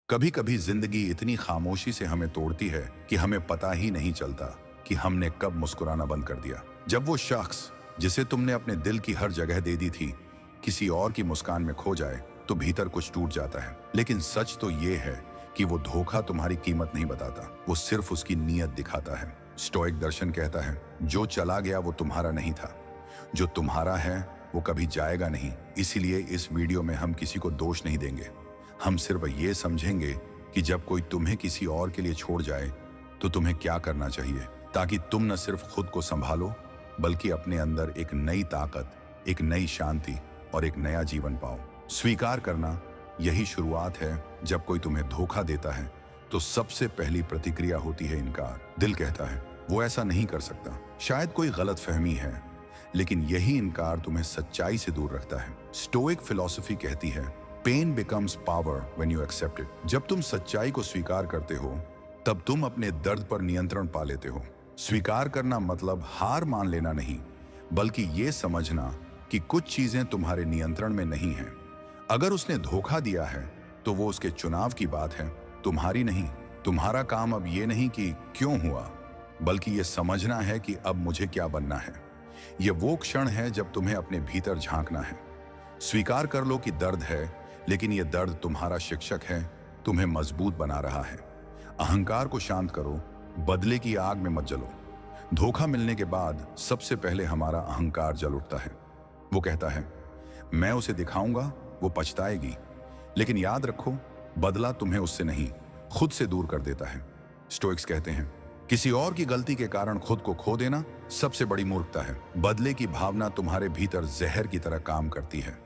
कभी कभी जिंदगी इतनी खामोशी से हमें तोड़ती है कि हमें पता ही नहीं चलता कि हमने कब मुस्कुराना बंद कर दिया। जब वो शख्स जिसे तुमने अपने दिल की हर जगह दे दी थी किसी और की मुस्कान में खो जाए तो भीतर कुछ टूट जाता है। लेकिन सच तो ये है कि वो धोखा तुम्हारी कीमत नहीं बताता, वो सिर्फ उसकी नीयत दिखाता है। स्टोइक दर्शन कहता है, जो चला गया वो तुम्हारा नहीं था, जो तुम्हारा है वो कभी जाएगा नहीं। इसीलिए इस वीडियो में हम किसी को दोष नहीं देंगे, हम सिर्फ ये समझेंगे कि जब कोई तुम्हें किसी और के लिए छोड़ जाए तो तुम्हें क्या करना चाहिए, ताकि तुम न सिर्फ खुद को संभालो बल्कि अपने अंदर एक नई ताकत, एक नई शांति और एक नया जीवन पाओ। स्वीकार करना यही शुरुआत है। जब कोई तुम्हें धोखा देता है तो सबसे पहली प्रतिक्रिया होती है इनकार। दिल कहता है वो ऐसा नहीं कर सकता, शायद कोई गलतफहमी है, लेकिन यही इनकार तुम्हें सच्चाई से दूर रखता है। स्टोइक फिलॉसफी कहती है, pain becomes power when you accept it. जब तुम सच्चाई को स्वीकार करते हो तब तुम अपने दर्द पर नियंत्रण पा लेते हो। स्वीकार करना मतलब हार मान लेना नहीं, बल्कि ये समझना कि कुछ चीजें तुम्हारे नियंत्रण में नहीं हैं। अगर उसने धोखा दिया है तो वो उसके चुनाव की बात है, तुम्हारी नहीं। तुम्हारा काम अब ये नहीं कि क्यों हुआ, बल्कि ये समझना है कि अब मुझे क्या बनना है। ये वो क्षण है जब तुम्हें अपने भीतर झांकना है। स्वीकार कर लो कि दर्द है, लेकिन यह दर्द तुम्हारा शिक्षक है, तुम्हें मजबूत बना रहा है। अहंकार को शांत करो, बदले की आग में मत जलो। धोखा मिलने के बाद सबसे पहले हमारा अहंकार जल उठता है। वो कहता है, मैं उसे दिखाऊंगा, वो पछताएगी। लेकिन याद रखो, बदला तुम्हें उससे नहीं, खुद से दूर कर देता है। स्टोइक्स कहते हैं, किसी और की गलती के कारण खुद को खो देना सबसे बड़ी मूर्खता है। बदले की भावना तुम्हारे भीतर जहर की तरह काम करती है।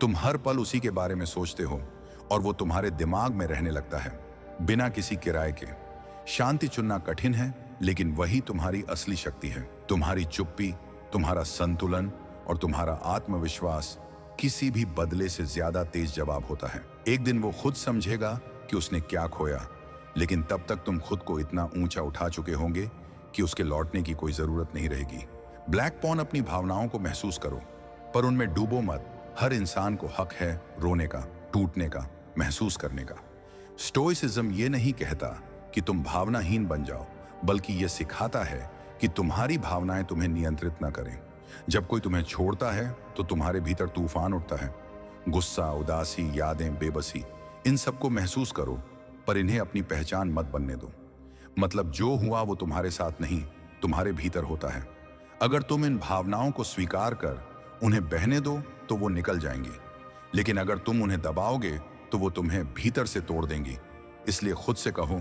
तुम हर पल उसी के बारे में सोचते हो और वो तुम्हारे दिमाग में रहने लगता है, बिना किसी किराए के। शांति चुनना कठिन है, लेकिन वही तुम्हारी असली शक्ति है। तुम्हारी चुप्पी, तुम्हारा संतुलन और तुम्हारा आत्मविश्वास किसी भी बदले से ज्यादा तेज जवाब होता है। एक दिन वो खुद समझेगा कि उसने क्या खोया, लेकिन तब तक तुम खुद को इतना ऊंचा उठा चुके होंगे कि उसके लौटने की कोई जरूरत नहीं रहेगी। ब्लैक पॉन अपनी भावनाओं को महसूस करो, पर उनमें डूबो मत। हर इंसान को हक है रोने का, टूटने का, महसूस करने का। स्टोइसिज्म ये नहीं कहता कि तुम भावनाहीन बन जाओ, बल्कि यह सिखाता है कि तुम्हारी भावनाएं तुम्हें नियंत्रित न करें। जब कोई तुम्हें छोड़ता है तो तुम्हारे भीतर तूफान उठता है। गुस्सा, उदासी, यादें, बेबसी, इन सबको महसूस करो, पर इन्हें अपनी पहचान मत बनने दो। मतलब जो हुआ वो तुम्हारे साथ नहीं, तुम्हारे भीतर होता है। अगर तुम इन भावनाओं को स्वीकार कर उन्हें बहने दो तो वो निकल जाएंगी, लेकिन अगर तुम उन्हें दबाओगे तो वो तुम्हें भीतर से तोड़ देंगी। इसलिए खुद से कहो,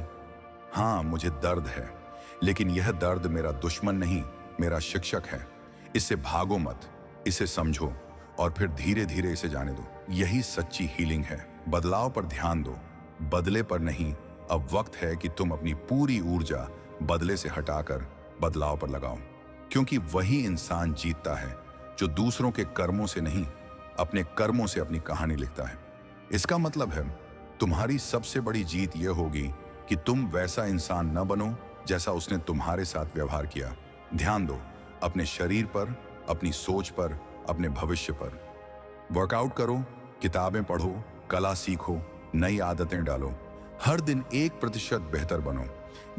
हाँ मुझे दर्द है, लेकिन यह दर्द मेरा दुश्मन नहीं, मेरा शिक्षक है। इससे भागो मत, इसे समझो और फिर धीरे धीरे इसे जाने दो। यही सच्ची हीलिंग है। बदलाव पर ध्यान दो, बदले पर नहीं। अब वक्त है कि तुम अपनी पूरी ऊर्जा बदले से हटाकर बदलाव पर लगाओ, क्योंकि वही इंसान जीतता है जो दूसरों के कर्मों से नहीं, अपने कर्मों से अपनी कहानी लिखता है। इसका मतलब है तुम्हारी सबसे बड़ी जीत यह होगी कि तुम वैसा इंसान न बनो जैसा उसने तुम्हारे साथ व्यवहार किया। ध्यान दो अपने शरीर पर, अपनी सोच पर, अपने भविष्य पर। वर्कआउट करो, किताबें पढ़ो, कला सीखो, नई आदतें डालो। हर दिन 1% बेहतर बनो।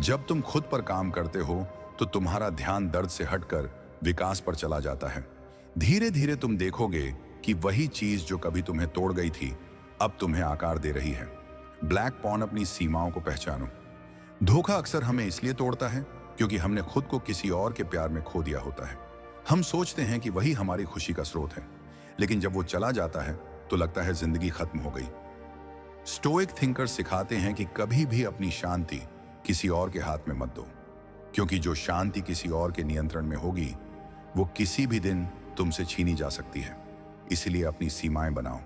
जब तुम खुद पर काम करते हो तो तुम्हारा ध्यान दर्द से हटकर विकास पर चला जाता है। धीरे धीरे तुम देखोगे कि वही चीज जो कभी तुम्हें तोड़ गई थी अब तुम्हें आकार दे रही है। ब्लैक पॉन अपनी सीमाओं को पहचानो। धोखा अक्सर हमें इसलिए तोड़ता है क्योंकि हमने खुद को किसी और के प्यार में खो दिया होता है। हम सोचते हैं कि वही हमारी खुशी का स्रोत है, लेकिन जब वो चला जाता है तो लगता है जिंदगी खत्म हो गई। स्टोइक थिंकर सिखाते हैं कि कभी भी अपनी शांति किसी और के हाथ में मत दो, क्योंकि जो शांति किसी और के नियंत्रण में होगी वो किसी भी दिन तुमसे छीनी जा सकती है। इसलिए अपनी सीमाएं बनाओ।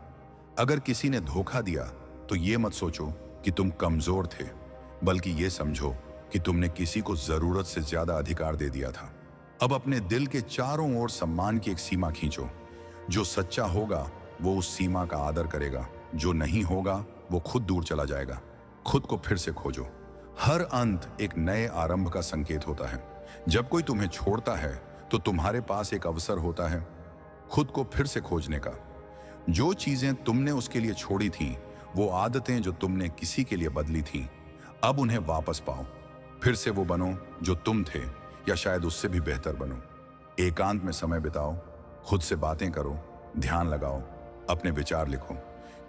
अगर किसी ने धोखा दिया तो ये मत सोचो कि तुम कमजोर थे, बल्कि ये समझो कि तुमने किसी को जरूरत से ज्यादा अधिकार दे दिया था। अब अपने दिल के चारों ओर सम्मान की एक सीमा खींचो। जो सच्चा होगा वो उस सीमा का आदर करेगा, जो नहीं होगा वो खुद दूर चला जाएगा। खुद को फिर से खोजो। हर अंत एक नए आरंभ का संकेत होता है। जब कोई तुम्हें छोड़ता है तो तुम्हारे पास एक अवसर होता है खुद को फिर से खोजने का। जो चीजें तुमने उसके लिए छोड़ी थी वो आदतें जो तुमने किसी के लिए बदली थीं, अब उन्हें वापस पाओ। फिर से वो बनो जो तुम थे, या शायद उससे भी बेहतर बनो। एकांत में समय बिताओ, खुद से बातें करो, ध्यान लगाओ, अपने विचार लिखो।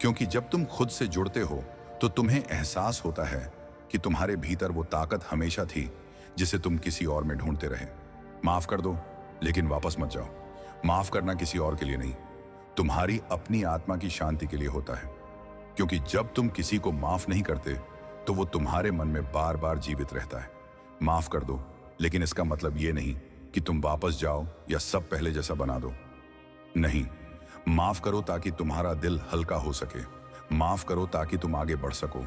क्योंकि जब तुम खुद से जुड़ते हो तो तुम्हें एहसास होता है कि तुम्हारे भीतर वो ताकत हमेशा थी जिसे तुम किसी और में ढूंढते रहे। माफ कर दो, लेकिन वापस मत जाओ। माफ करना किसी और के लिए नहीं, तुम्हारी अपनी आत्मा की शांति के लिए होता है। क्योंकि जब तुम किसी को माफ नहीं करते तो वो तुम्हारे मन में बार बार जीवित रहता है। माफ कर दो, लेकिन इसका मतलब ये नहीं कि तुम वापस जाओ या सब पहले जैसा बना दो। नहीं, माफ करो ताकि तुम्हारा दिल हल्का हो सके। माफ करो ताकि तुम आगे बढ़ सको।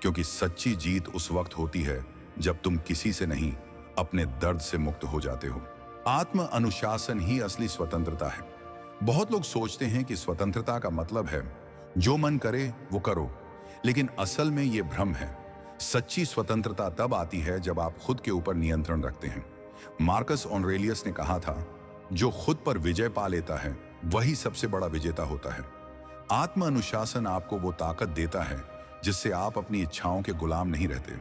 क्योंकि सच्ची जीत उस वक्त होती है जब तुम किसी से नहीं, अपने दर्द से मुक्त हो जाते हो। आत्म अनुशासन ही असली स्वतंत्रता है। बहुत लोग सोचते हैं कि स्वतंत्रता का मतलब है जो मन करे वो करो, लेकिन असल में ये भ्रम है। सच्ची स्वतंत्रता तब आती है जब आप खुद के ऊपर नियंत्रण रखते हैं। मार्कस ऑरेलियस ने कहा था, जो खुद पर विजय पा लेता है वही सबसे बड़ा विजेता होता है। आत्म अनुशासन आपको वो ताकत देता है जिससे आप अपनी इच्छाओं के गुलाम नहीं रहते।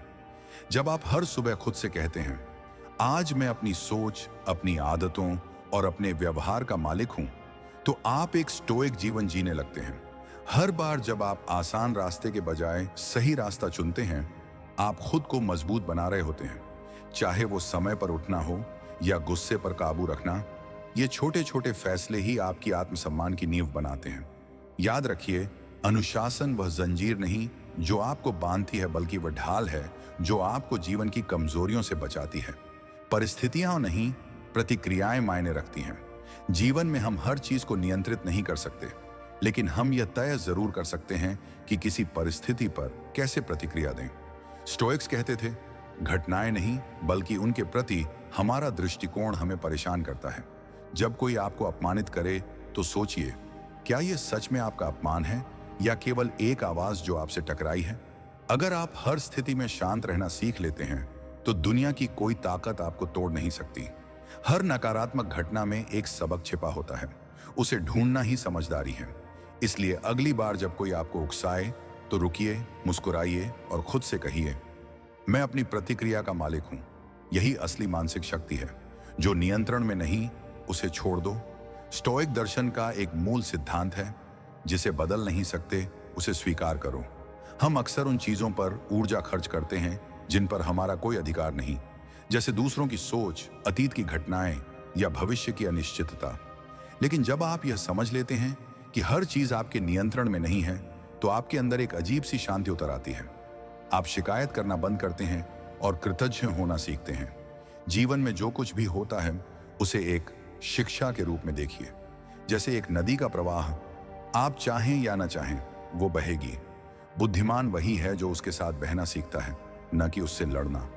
जब आप हर सुबह खुद से कहते हैं, आज मैं अपनी सोच, अपनी आदतों और अपने व्यवहार का मालिक हूं, तो आप एक स्टोइक जीवन जीने लगते हैं। हर बार जब आप आसान रास्ते के बजाय सही रास्ता चुनते हैं, आप खुद को मजबूत बना रहे होते हैं। चाहे वो समय पर उठना हो या गुस्से पर काबू रखना, ये छोटे छोटे फैसले ही आपकी आत्मसम्मान की नींव बनाते हैं। याद रखिए, अनुशासन वह जंजीर नहीं जो आपको बांधती है, बल्कि वह ढाल है जो आपको जीवन की कमजोरियों से बचाती है। परिस्थितियां नहीं, प्रतिक्रियाएं मायने रखती हैं। जीवन में हम हर चीज को नियंत्रित नहीं कर सकते, लेकिन हम यह तय जरूर कर सकते हैं कि किसी परिस्थिति पर कैसे प्रतिक्रिया दें। स्टोइक्स कहते थे, घटनाएं नहीं बल्कि उनके प्रति हमारा दृष्टिकोण हमें परेशान करता है। जब कोई आपको अपमानित करे तो सोचिए, क्या यह सच में आपका अपमान है या केवल एक आवाज जो आपसे टकराई है? अगर आप हर स्थिति में शांत रहना सीख लेते हैं तो दुनिया की कोई ताकत आपको तोड़ नहीं सकती। हर नकारात्मक घटना में एक सबक छिपा होता है, उसे ढूंढना ही समझदारी है। इसलिए अगली बार जब कोई आपको उकसाए तो रुकिए, मुस्कुराइए और खुद से कहिए, मैं अपनी प्रतिक्रिया का मालिक हूं। यही असली मानसिक शक्ति है। जो नियंत्रण में नहीं, उसे छोड़ दो। स्टोइक दर्शन का एक मूल सिद्धांत है, जिसे बदल नहीं सकते उसे स्वीकार करो। हम अक्सर उन चीजों पर ऊर्जा खर्च करते हैं जिन पर हमारा कोई अधिकार नहीं, जैसे दूसरों की सोच, अतीत की घटनाएं या भविष्य की अनिश्चितता। लेकिन जब आप यह समझ लेते हैं कि हर चीज आपके नियंत्रण में नहीं है, तो आपके अंदर एक अजीब सी शांति उतर आती है। आप शिकायत करना बंद करते हैं और कृतज्ञ होना सीखते हैं। जीवन में जो कुछ भी होता है उसे एक शिक्षा के रूप में देखिए। जैसे एक नदी का प्रवाह, आप चाहें या ना चाहें वो बहेगी। बुद्धिमान वही है जो उसके साथ बहना सीखता है, न कि उससे लड़ना।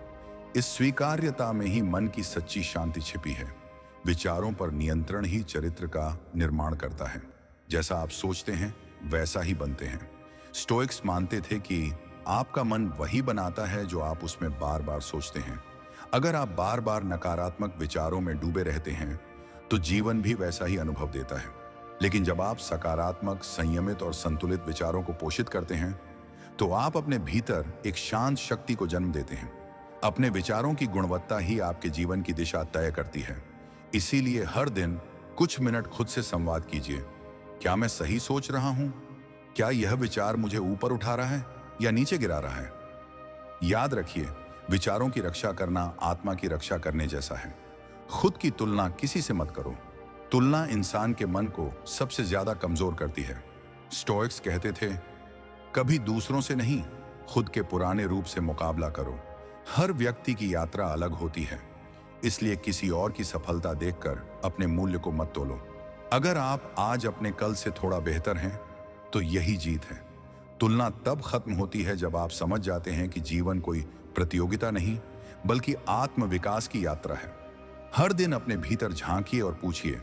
इस स्वीकार्यता में ही मन की सच्ची शांति छिपी है। विचारों पर नियंत्रण ही चरित्र का निर्माण करता है। जैसा आप सोचते हैं वैसा ही बनते हैं। स्टोइक्स मानते थे कि आपका मन वही बनाता है जो आप उसमें बार बार सोचते हैं। अगर आप बार बार नकारात्मक विचारों में डूबे रहते हैं तो जीवन भी वैसा ही अनुभव देता है। लेकिन जब आप सकारात्मक, संयमित और संतुलित विचारों को पोषित करते हैं तो आप अपने भीतर एक शांत शक्ति को जन्म देते हैं। अपने विचारों की गुणवत्ता ही आपके जीवन की दिशा तय करती है। इसीलिए हर दिन कुछ मिनट खुद से संवाद कीजिए। क्या मैं सही सोच रहा हूं? क्या यह विचार मुझे ऊपर उठा रहा है या नीचे गिरा रहा है? याद रखिए, विचारों की रक्षा करना आत्मा की रक्षा करने जैसा है। खुद की तुलना किसी से मत करो। तुलना इंसान के मन को सबसे ज्यादा कमजोर करती है। स्टोइक्स कहते थे, कभी दूसरों से नहीं, खुद के पुराने रूप से मुकाबला करो। हर व्यक्ति की यात्रा अलग होती है, इसलिए किसी और की सफलता देखकर अपने मूल्य को मत तोलो। अगर आप आज अपने कल से थोड़ा बेहतर हैं तो यही जीत है। तुलना तब खत्म होती है जब आप समझ जाते हैं कि जीवन कोई प्रतियोगिता नहीं बल्कि आत्म विकास की यात्रा है। हर दिन अपने भीतर झांकिए और पूछिए,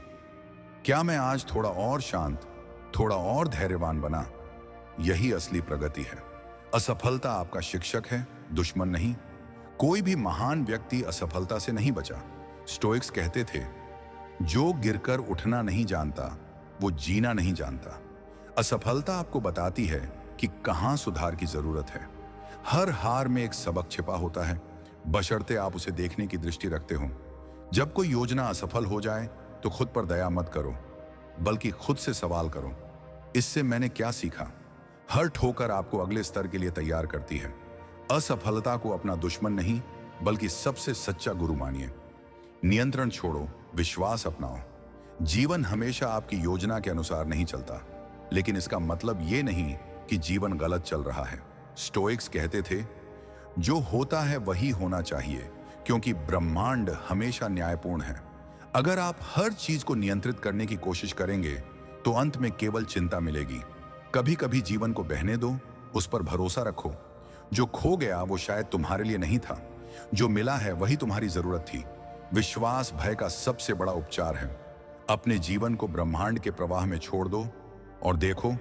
क्या मैं आज थोड़ा और शांत, थोड़ा और धैर्यवान बना? यही असली प्रगति है। असफलता आपका शिक्षक है, दुश्मन नहीं। कोई भी महान व्यक्ति असफलता से नहीं बचा। स्टोइक्स कहते थे, जो गिरकर उठना नहीं जानता वो जीना नहीं जानता। असफलता आपको बताती है कि कहां सुधार की जरूरत है। हर हार में एक सबक छिपा होता है, बशर्ते आप उसे देखने की दृष्टि रखते हो। जब कोई योजना असफल हो जाए तो खुद पर दया मत करो, बल्कि खुद से सवाल करो, इससे मैंने क्या सीखा। हर ठोकर आपको अगले स्तर के लिए तैयार करती है। असफलता को अपना दुश्मन नहीं, बल्कि सबसे सच्चा गुरु मानिए। नियंत्रण छोड़ो, विश्वास अपनाओ। जीवन हमेशा आपकी योजना के अनुसार नहीं चलता, लेकिन इसका मतलब यह नहीं कि जीवन गलत चल रहा है। स्टोइक्स कहते थे, जो होता है वही होना चाहिए, क्योंकि ब्रह्मांड हमेशा न्यायपूर्ण है। अगर आप हर चीज को नियंत्रित करने की कोशिश करेंगे तो अंत में केवल चिंता मिलेगी। कभी कभी जीवन को बहने दो, उस पर भरोसा रखो। जो खो गया वो शायद तुम्हारे लिए नहीं था, जो मिला है वही तुम्हारी जरूरत थी। विश्वास भय का सबसे बड़ा उपचार है। अपने जीवन को ब्रह्मांड के प्रवाह में छोड़ दो और देखो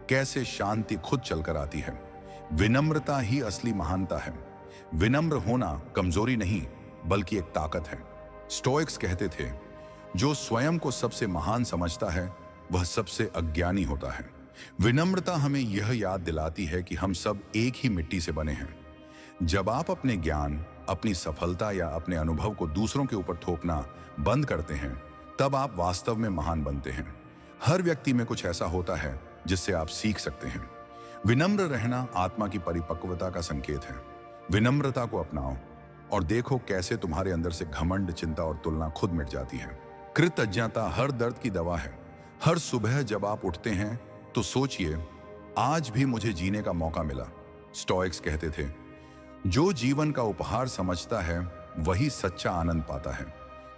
कैसे शांति खुद चलकर आती है। विनम्रता ही असली महानता है। विनम्र होना कमजोरी नहीं, बल्कि एक ताकत है। स्टोइक्स कहते थे, जो स्वयं को सबसे महान समझता है वह सबसे अज्ञानी होता है। विनम्रता हमें यह याद दिलाती है कि हम सब एक ही मिट्टी से बने हैं। जब आप अपने ज्ञान, अपनी सफलता या अपने अनुभव को दूसरों के ऊपर थोपना बंद करते हैं, तब आप वास्तव में महान बनते हैं। हर व्यक्ति में कुछ ऐसा होता है जिससे आप सीख सकते हैं। विनम्र रहना आत्मा की परिपक्वता का संकेत है। विनम्रता को अपनाओ और देखो कैसे तुम्हारे अंदर से घमंड, चिंता और तुलना खुद मिट जाती है। कृतज्ञता हर दर्द की दवा है। हर सुबह जब आप उठते हैं तो सोचिए, आज भी मुझे जीने का मौका मिला। स्टोइक्स कहते थे, जो जीवन का उपहार समझता है वही सच्चा आनंद पाता है।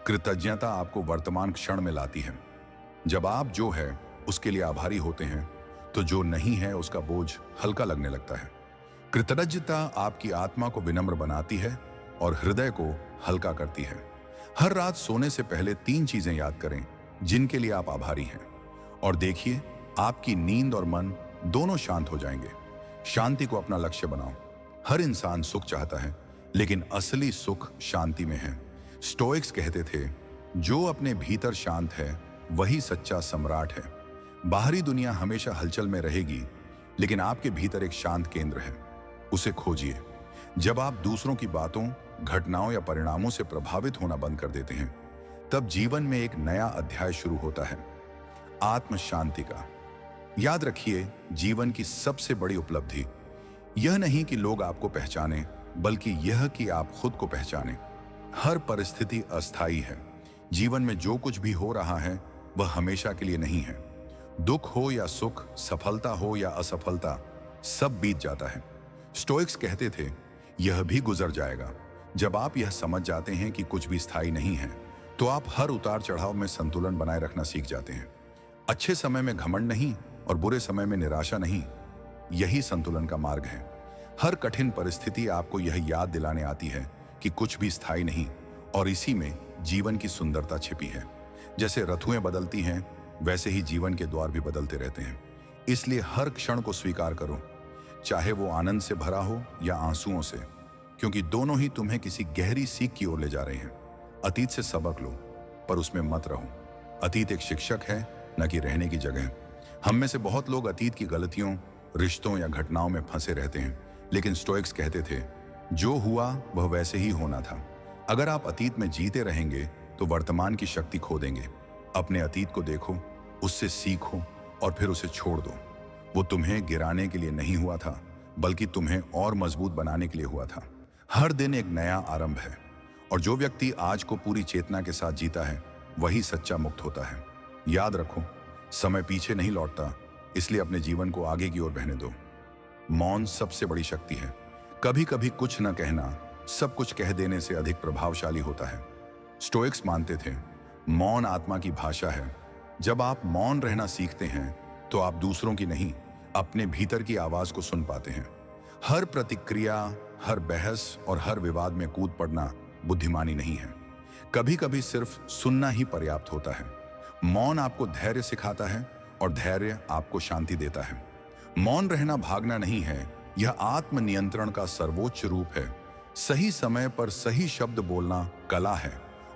कृतज्ञता आपको वर्तमान क्षण में लाती है। जब आप जो है उसके लिए आभारी होते हैं तो जो नहीं है उसका बोझ हल्का लगने लगता है। कृतज्ञता आपकी आत्मा को विनम्र बनाती है और हृदय को हल्का करती है। हर रात सोने से पहले 3 चीजें याद करें जिनके लिए आप आभारी हैं, और देखिए आपकी नींद और मन दोनों शांत हो जाएंगे। शांति को अपना लक्ष्य बनाओ। हर इंसान सुख चाहता है, लेकिन असली सुख शांति में है। स्टोइक्स कहते थे, जो अपने भीतर शांत है वही सच्चा सम्राट है। बाहरी दुनिया हमेशा हलचल में रहेगी, लेकिन आपके भीतर एक शांत केंद्र है, उसे खोजिए। जब आप दूसरों की बातों, घटनाओं या परिणामों से प्रभावित होना बंद कर देते हैं, तब जीवन में एक नया अध्याय शुरू होता है, आत्म शांति का। याद रखिए, जीवन की सबसे बड़ी उपलब्धि यह नहीं कि लोग आपको पहचानें, बल्कि यह कि आप खुद को पहचानें। हर परिस्थिति अस्थायी है। जीवन में जो कुछ भी हो रहा है वह हमेशा के लिए नहीं है। दुख हो या सुख, सफलता हो या असफलता, सब बीत जाता है। स्टोइक्स कहते थे, यह भी गुजर जाएगा। जब आप यह समझ जाते हैं कि कुछ भी स्थायी नहीं है, तो आप हर उतार चढ़ाव में संतुलन बनाए रखना सीख जाते हैं। अच्छे समय में घमंड नहीं और बुरे समय में निराशा नहीं, यही संतुलन का मार्ग है। हर कठिन परिस्थिति आपको यह याद दिलाने आती है कि कुछ भी स्थायी नहीं, और इसी में जीवन की सुंदरता छिपी है। जैसे ऋतुएं बदलती हैं, वैसे ही जीवन के द्वार भी बदलते रहते हैं। इसलिए हर क्षण को स्वीकार करो, चाहे वो आनंद से भरा हो या आंसुओं से, क्योंकि दोनों ही तुम्हें किसी गहरी सीख की ओर ले जा रहे हैं। अतीत से सबक लो, पर उसमें मत रहो। अतीत एक शिक्षक है, न कि रहने की जगह। हम में से बहुत लोग अतीत की गलतियों, रिश्तों या घटनाओं में फंसे रहते हैं, लेकिन स्टोइक्स कहते थे, जो हुआ वह वैसे ही होना था। अगर आप अतीत में जीते रहेंगे तो वर्तमान की शक्ति खो देंगे। अपने अतीत को देखो, उससे सीखो और फिर उसे छोड़ दो। वो तुम्हें गिराने के लिए नहीं हुआ था, बल्कि तुम्हें और मजबूत बनाने के लिए हुआ था। हर दिन एक नया आरंभ है, और जो व्यक्ति आज को पूरी चेतना के साथ जीता है वही सच्चा मुक्त होता है। याद रखो, समय पीछे नहीं लौटता, इसलिए अपने जीवन को आगे की ओर बहने दो। मौन सबसे बड़ी शक्ति है। कभी कभी कुछ न कहना सब कुछ कह देने से अधिक प्रभावशाली होता है। स्टोइक्स मानते थे, मौन आत्मा की भाषा है। जब आप मौन रहना सीखते हैं तो आप दूसरों की नहीं, अपने भीतर की आवाज को सुन पाते हैं। हर प्रतिक्रिया, हर बहस और हर विवाद में कूद पड़ना बुद्धिमानी नहीं है। कभी कभी सिर्फ सुनना ही पर्याप्त होता है। मौन आपको धैर्य सिखाता है और धैर्य आपको शांति देता है। मौन रहना भागना नहीं है, यह आत्मनियंत्रण का सर्वोच्च रूप है। सही समय पर सही शब्द बोलना कला है,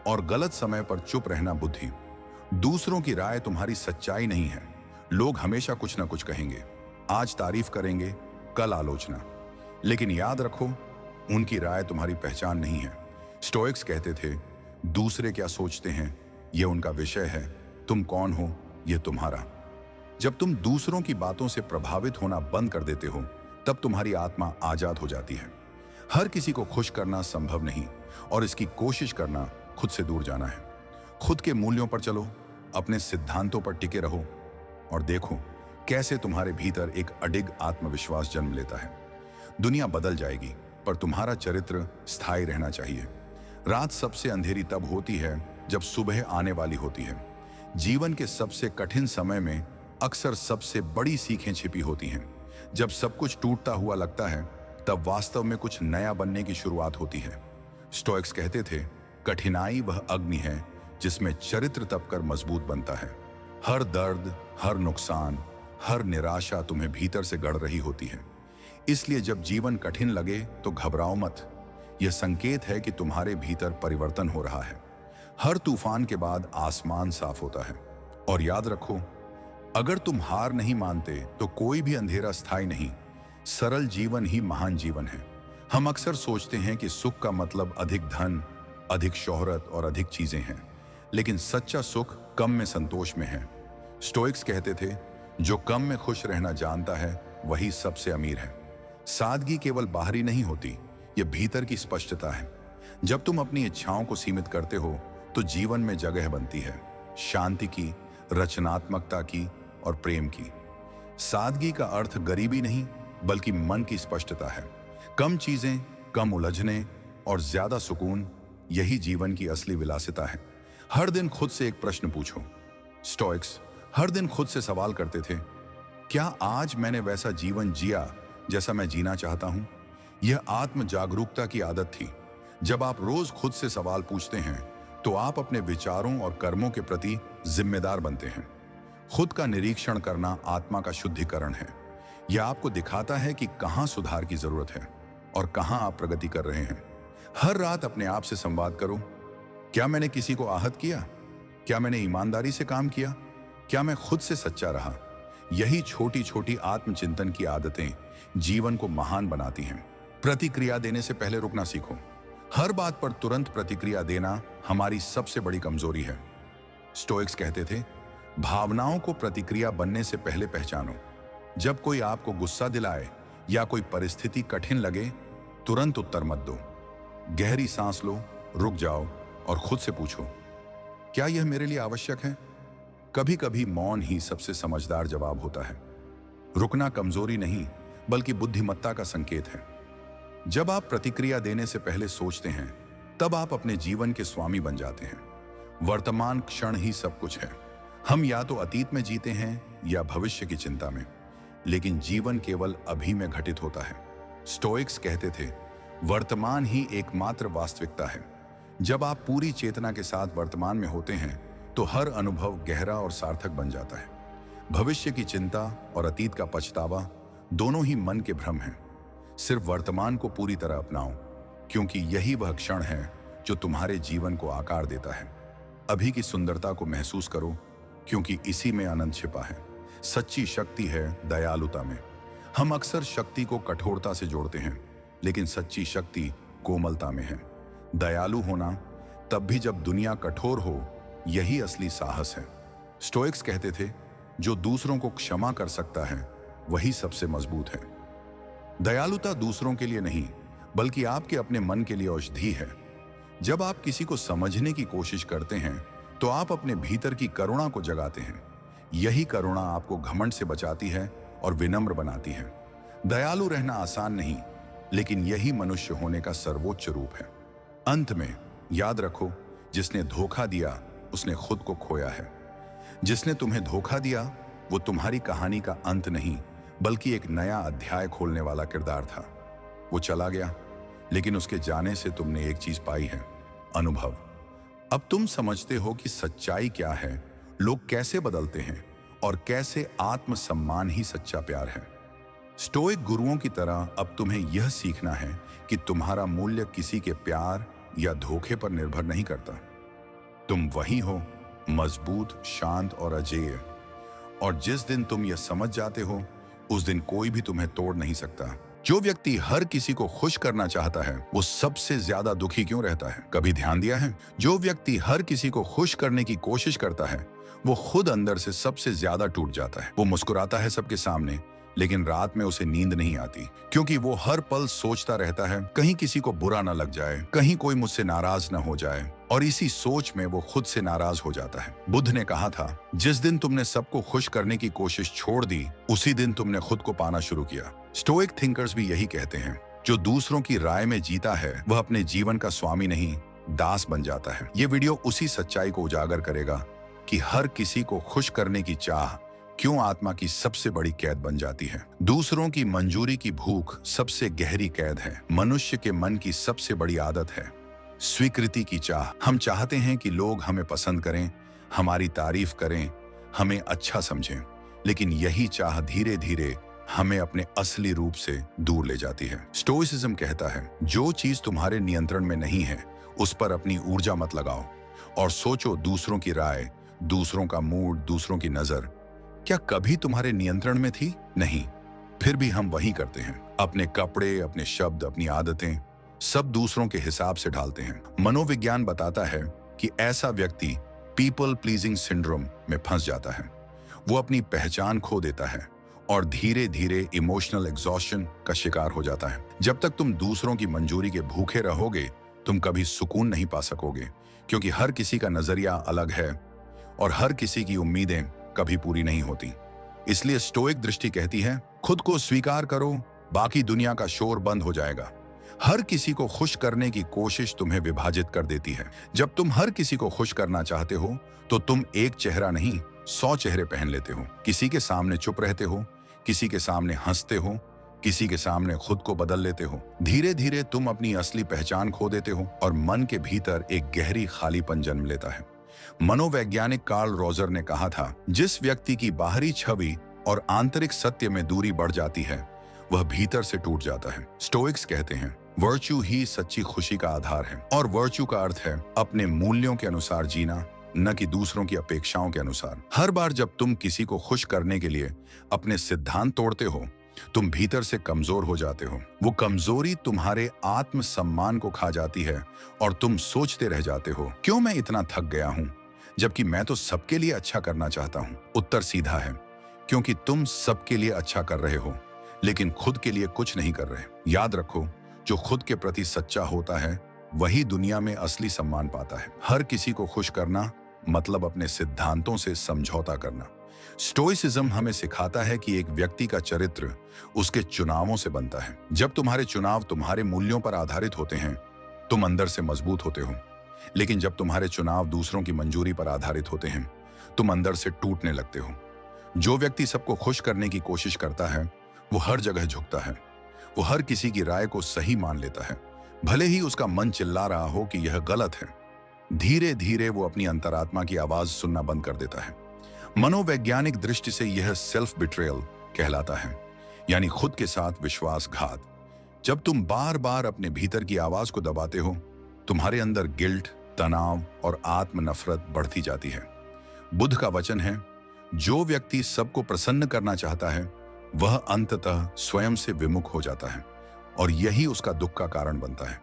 और गलत समय पर चुप रहना बुद्धि। दूसरों की राय तुम्हारी सच्चाई नहीं है। लोग हमेशा कुछ ना कुछ कहेंगे, आज तारीफ करेंगे, कल आलोचना। लेकिन याद रखो, उनकी राय तुम्हारी पहचान नहीं है। स्टोइक्स कहते थे, दूसरे क्या सोचते हैं यह उनका विषय है, तुम कौन हो यह तुम्हारा। जब तुम दूसरों की बातों से प्रभावित होना बंद कर देते हो, तब तुम्हारी आत्मा आजाद हो जाती है। हर किसी को खुश करना संभव नहीं, और इसकी कोशिश करना खुद से दूर जाना है। खुद के मूल्यों पर चलो, अपने सिद्धांतों पर टिके रहो, और देखो कैसे तुम्हारे भीतर एक अडिग आत्मविश्वास जन्म लेता है। दुनिया बदल जाएगी, पर तुम्हारा चरित्र स्थायी रहना चाहिए। रात सबसे अंधेरी तब होती है जब सुबह आने वाली होती है। जीवन के सबसे कठिन समय में अक्सर सबसे बड़ी सीखें छिपी होती हैं। जब सब कुछ टूटता हुआ लगता है, तब वास्तव में कुछ नया बनने की शुरुआत होती है। स्टोइक्स कहते थे, कठिनाई वह अग्नि है जिसमें चरित्र तपकर मजबूत बनता है। हर दर्द, हर नुकसान, हर निराशा तुम्हें भीतर से गढ़ रही होती है। इसलिए जब जीवन कठिन लगे तो घबराओ मत। यह संकेत है कि तुम्हारे भीतर परिवर्तन हो रहा है। हर तूफान के बाद आसमान साफ होता है। और याद रखो, अगर तुम हार नहीं मानते तो कोई भी अंधेरा स्थायी नहीं। सरल जीवन ही महान जीवन है। हम अक्सर सोचते हैं कि सुख का मतलब अधिक धन, अधिक शोहरत और अधिक चीजें हैं, लेकिन सच्चा सुख कम में संतोष में है। स्टोइक्स कहते थे, जो कम में खुश रहना जानता है वही सबसे अमीर है। सादगी केवल बाहरी नहीं होती, यह भीतर की स्पष्टता है। जब तुम अपनी इच्छाओं को सीमित करते हो तो जीवन में जगह बनती है, शांति की, रचनात्मकता की और प्रेम की। सादगी का अर्थ गरीबी नहीं, बल्कि मन की स्पष्टता है। कम चीजें, कम उलझने और ज्यादा सुकून, यही जीवन की असली विलासिता है। हर दिन खुद से एक प्रश्न पूछो। स्टोइक्स हर दिन खुद से सवाल करते थे, क्या आज मैंने वैसा जीवन जिया जैसा मैं जीना चाहता हूं? यह आत्म जागरूकता की आदत थी। जब आप रोज खुद से सवाल पूछते हैं तो आप अपने विचारों और कर्मों के प्रति जिम्मेदार बनते हैं। खुद का निरीक्षण करना आत्मा का शुद्धिकरण है। यह आपको दिखाता है कि कहां सुधार की जरूरत है और कहां आप प्रगति कर रहे हैं। हर रात अपने आप से संवाद करो, क्या मैंने किसी को आहत किया? क्या मैंने ईमानदारी से काम किया? क्या मैं खुद से सच्चा रहा? यही छोटी छोटी आत्मचिंतन की आदतें जीवन को महान बनाती हैं। प्रतिक्रिया देने से पहले रुकना सीखो। हर बात पर तुरंत प्रतिक्रिया देना हमारी सबसे बड़ी कमजोरी है। स्टोइक्स कहते थे, भावनाओं को प्रतिक्रिया बनने से पहले पहचानो। जब कोई आपको गुस्सा दिलाए या कोई परिस्थिति कठिन लगे, तुरंत उत्तर मत दो। गहरी सांस लो, रुक जाओ और खुद से पूछो, क्या यह मेरे लिए आवश्यक है? कभी कभी मौन ही सबसे समझदार जवाब होता है। रुकना कमजोरी नहीं, बल्कि बुद्धिमत्ता का संकेत है। जब आप प्रतिक्रिया देने से पहले सोचते हैं, तब आप अपने जीवन के स्वामी बन जाते हैं। वर्तमान क्षण ही सब कुछ है। हम या तो अतीत में जीते हैं या भविष्य की चिंता में, लेकिन जीवन केवल अभी में घटित होता है। स्टोइक्स कहते थे, वर्तमान ही एकमात्र वास्तविकता है। जब आप पूरी चेतना के साथ वर्तमान में होते हैं तो हर अनुभव गहरा और सार्थक बन जाता है। भविष्य की चिंता और अतीत का पछतावा दोनों ही मन के भ्रम हैं। सिर्फ वर्तमान को पूरी तरह अपनाओ, क्योंकि यही वह क्षण है जो तुम्हारे जीवन को आकार देता है। अभी की सुंदरता को महसूस करो, क्योंकि इसी में आनंद छिपा है। सच्ची शक्ति है दयालुता में। हम अक्सर शक्ति को कठोरता से जोड़ते हैं, लेकिन सच्ची शक्ति कोमलता में है। दयालु होना तब भी जब दुनिया कठोर हो, यही असली साहस है। स्टोइक्स कहते थे, जो दूसरों को क्षमा कर सकता है वही सबसे मजबूत है। दयालुता दूसरों के लिए नहीं, बल्कि आपके अपने मन के लिए औषधि है। जब आप किसी को समझने की कोशिश करते हैं तो आप अपने भीतर की करुणा को जगाते हैं। यही करुणा आपको घमंड से बचाती है और विनम्र बनाती है। दयालु रहना आसान नहीं, लेकिन यही मनुष्य होने का सर्वोच्च रूप है। अंत में याद रखो, जिसने धोखा दिया उसने खुद को खोया है। जिसने तुम्हें धोखा दिया वो तुम्हारी कहानी का अंत नहीं, बल्कि एक नया अध्याय खोलने वाला किरदार था। वो चला गया, लेकिन उसके जाने से तुमने एक चीज पाई है, अनुभव। अब तुम समझते हो कि सच्चाई क्या है, लोग कैसे बदलते हैं और कैसे आत्मसम्मान ही सच्चा प्यार है। स्टोइक गुरुओं की तरह अब तुम्हें यह सीखना है कि तुम्हारा मूल्य किसी के प्यार या धोखे पर निर्भर नहीं करता। तुम वही हो, मजबूत, शांत और अजेय। और जिस दिन तुम यह समझ जाते हो, उस दिन कोई भी तुम्हें तोड़ नहीं सकता। जो व्यक्ति हर किसी को खुश करना चाहता है वो सबसे ज्यादा दुखी क्यों रहता है? कभी ध्यान दिया है? जो व्यक्ति हर किसी को खुश करने की कोशिश करता है वो खुद अंदर से सबसे ज्यादा टूट जाता है। वो मुस्कुराता है सबके सामने, लेकिन रात में उसे नींद नहीं आती, क्योंकि वो हर पल सोचता रहता है कहीं किसी को बुरा ना लग जाए, कहीं कोई मुझसे नाराज ना हो जाए, और इसी सोच में वो खुद से नाराज हो जाता है। बुद्ध ने कहा था, जिस दिन तुमने सबको खुश करने की कोशिश छोड़ दी उसी दिन तुमने खुद को पाना शुरू किया। स्टोइक थिंकर्स भी यही कहते हैं, जो दूसरों की राय में जीता है वह अपने जीवन का स्वामी नहीं, दास बन जाता है। ये वीडियो उसी सच्चाई को उजागर करेगा कि हर किसी को खुश करने की चाह क्यों आत्मा की सबसे बड़ी कैद बन जाती है। दूसरों की मंजूरी की भूख सबसे गहरी कैद है। मनुष्य के मन की सबसे बड़ी आदत है स्वीकृति की चाह। हम चाहते हैं कि लोग हमें पसंद करें, हमारी तारीफ करें, हमें अच्छा समझें, लेकिन यही चाह धीरे धीरे हमें अपने असली रूप से दूर ले जाती है। स्टोइसिज्म कहता है, जो चीज तुम्हारे नियंत्रण में नहीं है उस पर अपनी ऊर्जा मत लगाओ, और सोचो दूसरों की राय, दूसरों का मूड, दूसरों की नजर क्या कभी तुम्हारे नियंत्रण में थी? नहीं। फिर भी हम वही करते हैं। अपने कपड़े, अपने शब्द, अपनी आदतें सब दूसरों के हिसाब से ढालते हैं। मनोविज्ञान बताता है कि ऐसा व्यक्ति पीपल प्लीजिंग सिंड्रोम में फंस जाता है। वो अपनी पहचान खो देता है और धीरे धीरे इमोशनल एग्जॉस्शन का शिकार हो जाता है। जब तक तुम दूसरों की मंजूरी के भूखे रहोगे तुम कभी सुकून नहीं पा सकोगे, क्योंकि हर किसी का नजरिया अलग है और हर किसी की उम्मीदें कभी पूरी नहीं होती। इसलिए स्टोइक दृष्टि कहती है, खुद को स्वीकार करो, बाकी दुनिया का शोर बंद हो जाएगा। हर किसी को खुश करने की कोशिश तुम्हें विभाजित कर देती है। जब तुम हर किसी को खुश करना चाहते हो तो तुम एक चेहरा नहीं 100 चेहरे पहन लेते हो। किसी के सामने चुप रहते हो, किसी के सामने हंसते हो, किसी के सामने खुद को बदल लेते हो। धीरे धीरे तुम अपनी असली पहचान खो देते हो और मन के भीतर एक गहरी खालीपन जन्म लेता है। मनोवैज्ञानिक कार्ल रोजर ने कहा था, जिस व्यक्ति की बाहरी छवि और आंतरिक सत्य में दूरी बढ़ जाती है वह भीतर से टूट जाता है। स्टोइक्स कहते हैं, वर्च्यू ही सच्ची खुशी का आधार है, और वर्च्यू का अर्थ है अपने मूल्यों के अनुसार जीना, न कि दूसरों की अपेक्षाओं के अनुसार। हर बार जब तुम किसी को खुश करने के लिए अपने सिद्धांत तोड़ते हो तुम भीतर से कमजोर हो जाते हो। वो कमजोरी तुम्हारे आत्मसम्मान को खा जाती है और तुम सोचते रह जाते हो, क्यों मैं इतना थक गया हूं, जबकि मैं तो सबके लिए अच्छा करना चाहता हूं। उत्तर सीधा है, क्योंकि तुम सबके लिए अच्छा कर रहे हो लेकिन खुद के लिए कुछ नहीं कर रहे। याद रखो, जो खुद के प्रति सच्चा होता है वही दुनिया में असली सम्मान पाता है। हर किसी को खुश करना मतलब अपने सिद्धांतों से समझौता करना। स्टोइसिज्म हमें सिखाता है कि एक व्यक्ति का चरित्र उसके चुनावों से बनता है। जब तुम्हारे चुनाव तुम्हारे मूल्यों पर आधारित होते हैं तुम अंदर से मजबूत होते हो, लेकिन जब तुम्हारे चुनाव दूसरों की मंजूरी पर आधारित होते हैं तुम अंदर से टूटने लगते हो। जो व्यक्ति सबको खुश करने की कोशिश करता है वो हर जगह झुकता है। वो हर किसी की राय को सही मान लेता है, भले ही उसका मन चिल्ला रहा हो कि यह गलत है। धीरे धीरे वो अपनी अंतरात्मा की आवाज सुनना बंद कर देता है। मनोवैज्ञानिक दृष्टि से यह सेल्फ बिट्रेयल कहलाता है, यानी खुद के साथ विश्वासघात। जब तुम बार बार अपने भीतर की आवाज को दबाते हो तुम्हारे अंदर गिल्ट, तनाव और आत्म नफरत बढ़ती जाती है। बुद्ध का वचन है, जो व्यक्ति सबको प्रसन्न करना चाहता है वह अंततः स्वयं से विमुख हो जाता है, और यही उसका दुख का कारण बनता है।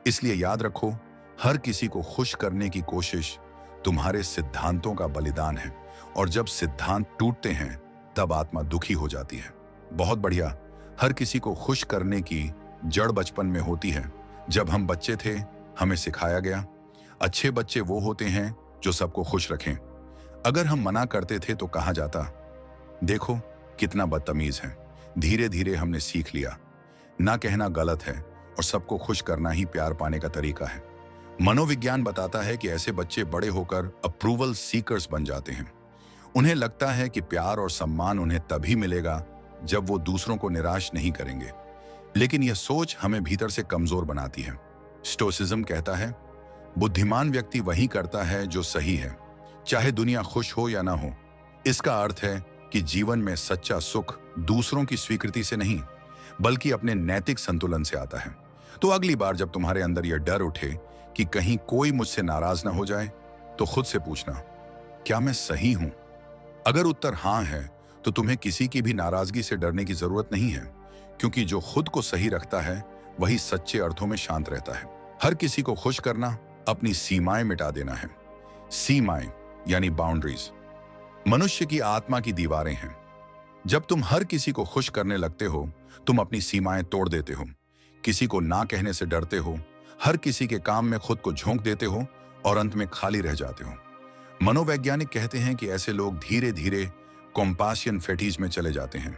इसलिए याद रखो, हर किसी को खुश करने की कोशिश तुम्हारे सिद्धांतों का बलिदान है, और जब सिद्धांत टूटते हैं तब आत्मा दुखी हो जाती है। बहुत बढ़िया। हर किसी को खुश करने की जड़ बचपन में होती है। जब हम बच्चे थे हमें सिखाया गया, अच्छे बच्चे वो होते हैं जो सबको खुश रखें। अगर हम मना करते थे तो कहा जाता, देखो कितना बदतमीज है। धीरे धीरे हमने सीख लिया, ना कहना गलत है और सबको खुश करना ही प्यार पाने का तरीका है। मनोविज्ञान बताता है कि ऐसे बच्चे बड़े होकर अप्रूवल सीकर्स बन जाते हैं। उन्हें लगता है कि प्यार और सम्मान उन्हें तभी मिलेगा जब वो दूसरों को निराश नहीं करेंगे, लेकिन यह सोच हमें भीतर से कमजोर बनाती है। स्टोइसिज्म कहता है, बुद्धिमान व्यक्ति वही करता है जो सही है, चाहे दुनिया खुश हो या ना हो। इसका अर्थ है कि जीवन में सच्चा सुख दूसरों की स्वीकृति से नहीं बल्कि अपने नैतिक संतुलन से आता है। तो अगली बार जब तुम्हारे अंदर यह डर उठे कि कहीं कोई मुझसे नाराज ना हो जाए तो खुद से पूछना, क्या मैं सही हूं? अगर उत्तर हां है तो तुम्हें किसी की भी नाराजगी से डरने की जरूरत नहीं है, क्योंकि जो खुद को सही रखता है वही सच्चे अर्थों में शांत रहता है। हर किसी को खुश करना अपनी सीमाएं मिटा देना है। सीमाएं यानी बाउंड्रीज मनुष्य की आत्मा की दीवारें हैं। जब तुम हर किसी को खुश करने लगते हो, तुम अपनी सीमाएं तोड़ देते हो। किसी को ना कहने से डरते हो, हर किसी के काम में खुद को झोंक देते हो और अंत में खाली रह जाते हो। मनोवैज्ञानिक कहते हैं कि ऐसे लोग धीरे धीरे कॉम्पासियन फेटीज में चले जाते हैं,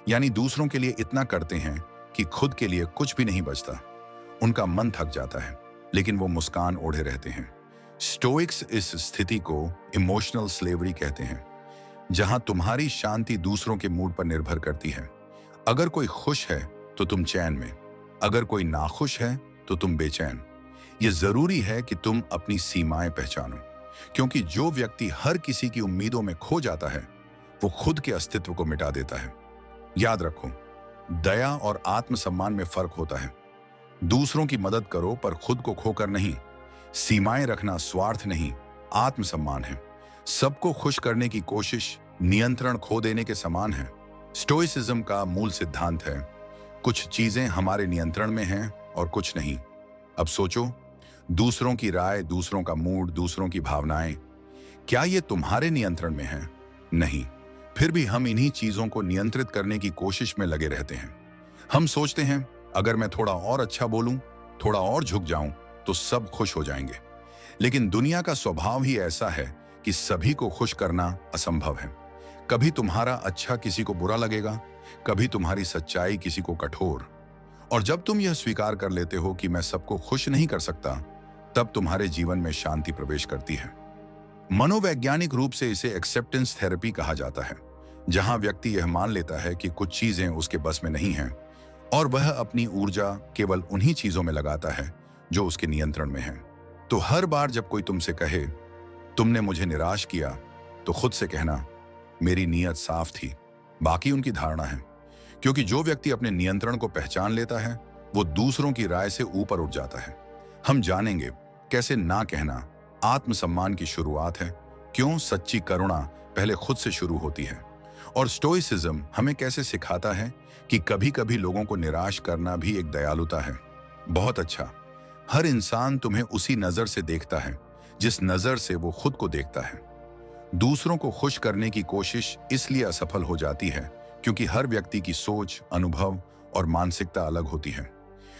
यानी दूसरों के लिए इतना करते हैं कि खुद के लिए कुछ भी नहीं बचता। उनका मन थक जाता है, लेकिन वो मुस्कान ओढ़े रहते हैं। स्टोइक्स इस स्थिति को इमोशनल स्लेवरी कहते हैं, जहां तुम्हारी शांति दूसरों के मूड पर निर्भर करती है। अगर कोई खुश है तो तुम चैन में, अगर कोई नाखुश है तो तुम बेचैन। यह जरूरी है कि तुम अपनी सीमाएं पहचानो, क्योंकि जो व्यक्ति हर किसी की उम्मीदों में खो जाता है वो खुद के अस्तित्व को मिटा देता है। याद रखो, दया और आत्मसम्मान में फर्क होता है। दूसरों की मदद करो पर खुद को खोकर नहीं। सीमाएं रखना स्वार्थ नहीं, आत्मसम्मान है। सबको खुश करने की कोशिश नियंत्रण खो देने के समान है। स्टोइसिज्म का मूल सिद्धांत है, कुछ चीजें हमारे नियंत्रण में हैं और कुछ नहीं। अब सोचो, दूसरों की राय, दूसरों का मूड, दूसरों की भावनाएं, क्या ये तुम्हारे नियंत्रण में है? नहीं। फिर भी हम इन्हीं चीजों को नियंत्रित करने की कोशिश में लगे रहते हैं। हम सोचते हैं, अगर मैं थोड़ा और अच्छा बोलूं, थोड़ा और झुक जाऊं, तो सब खुश हो जाएंगे। लेकिन दुनिया का स्वभाव ही ऐसा है कि सभी को खुश करना असंभव है। कभी तुम्हारा अच्छा किसी को बुरा लगेगा, कभी तुम्हारी सच्चाई किसी को कठोर। और जब तुम यह स्वीकार कर लेते हो कि मैं सबको खुश नहीं कर सकता, तब तुम्हारे जीवन में शांति प्रवेश करती है। मनोवैज्ञानिक रूप से इसे एक्सेप्टेंस थेरेपी कहा जाता है, जहां व्यक्ति यह मान लेता है कि कुछ चीजें उसके बस में नहीं हैं और वह अपनी ऊर्जा केवल उन्हीं चीजों में लगाता है जो उसके नियंत्रण में है। तो हर बार जब कोई तुमसे कहे, तुमने मुझे निराश किया, तो खुद से कहना, मेरी नीयत साफ थी। बाकी उनकी धारणा है, क्योंकि जो व्यक्ति अपने नियंत्रण को पहचान लेता है वो दूसरों की राय से ऊपर उठ जाता है। हम जानेंगे कैसे ना कहना आत्मसम्मान की शुरुआत है, क्यों सच्ची करुणा पहले खुद से शुरू होती है, और स्टोइसिज्म हमें कैसे सिखाता है कि कभी कभी लोगों को निराश करना भी एक दयालुता है। बहुत अच्छा, हर इंसान तुम्हें उसी नजर से देखता है जिस नजर से वो खुद को देखता है। दूसरों को खुश करने की कोशिश इसलिए असफल हो जाती है क्योंकि हर व्यक्ति की सोच, अनुभव और मानसिकता अलग होती है।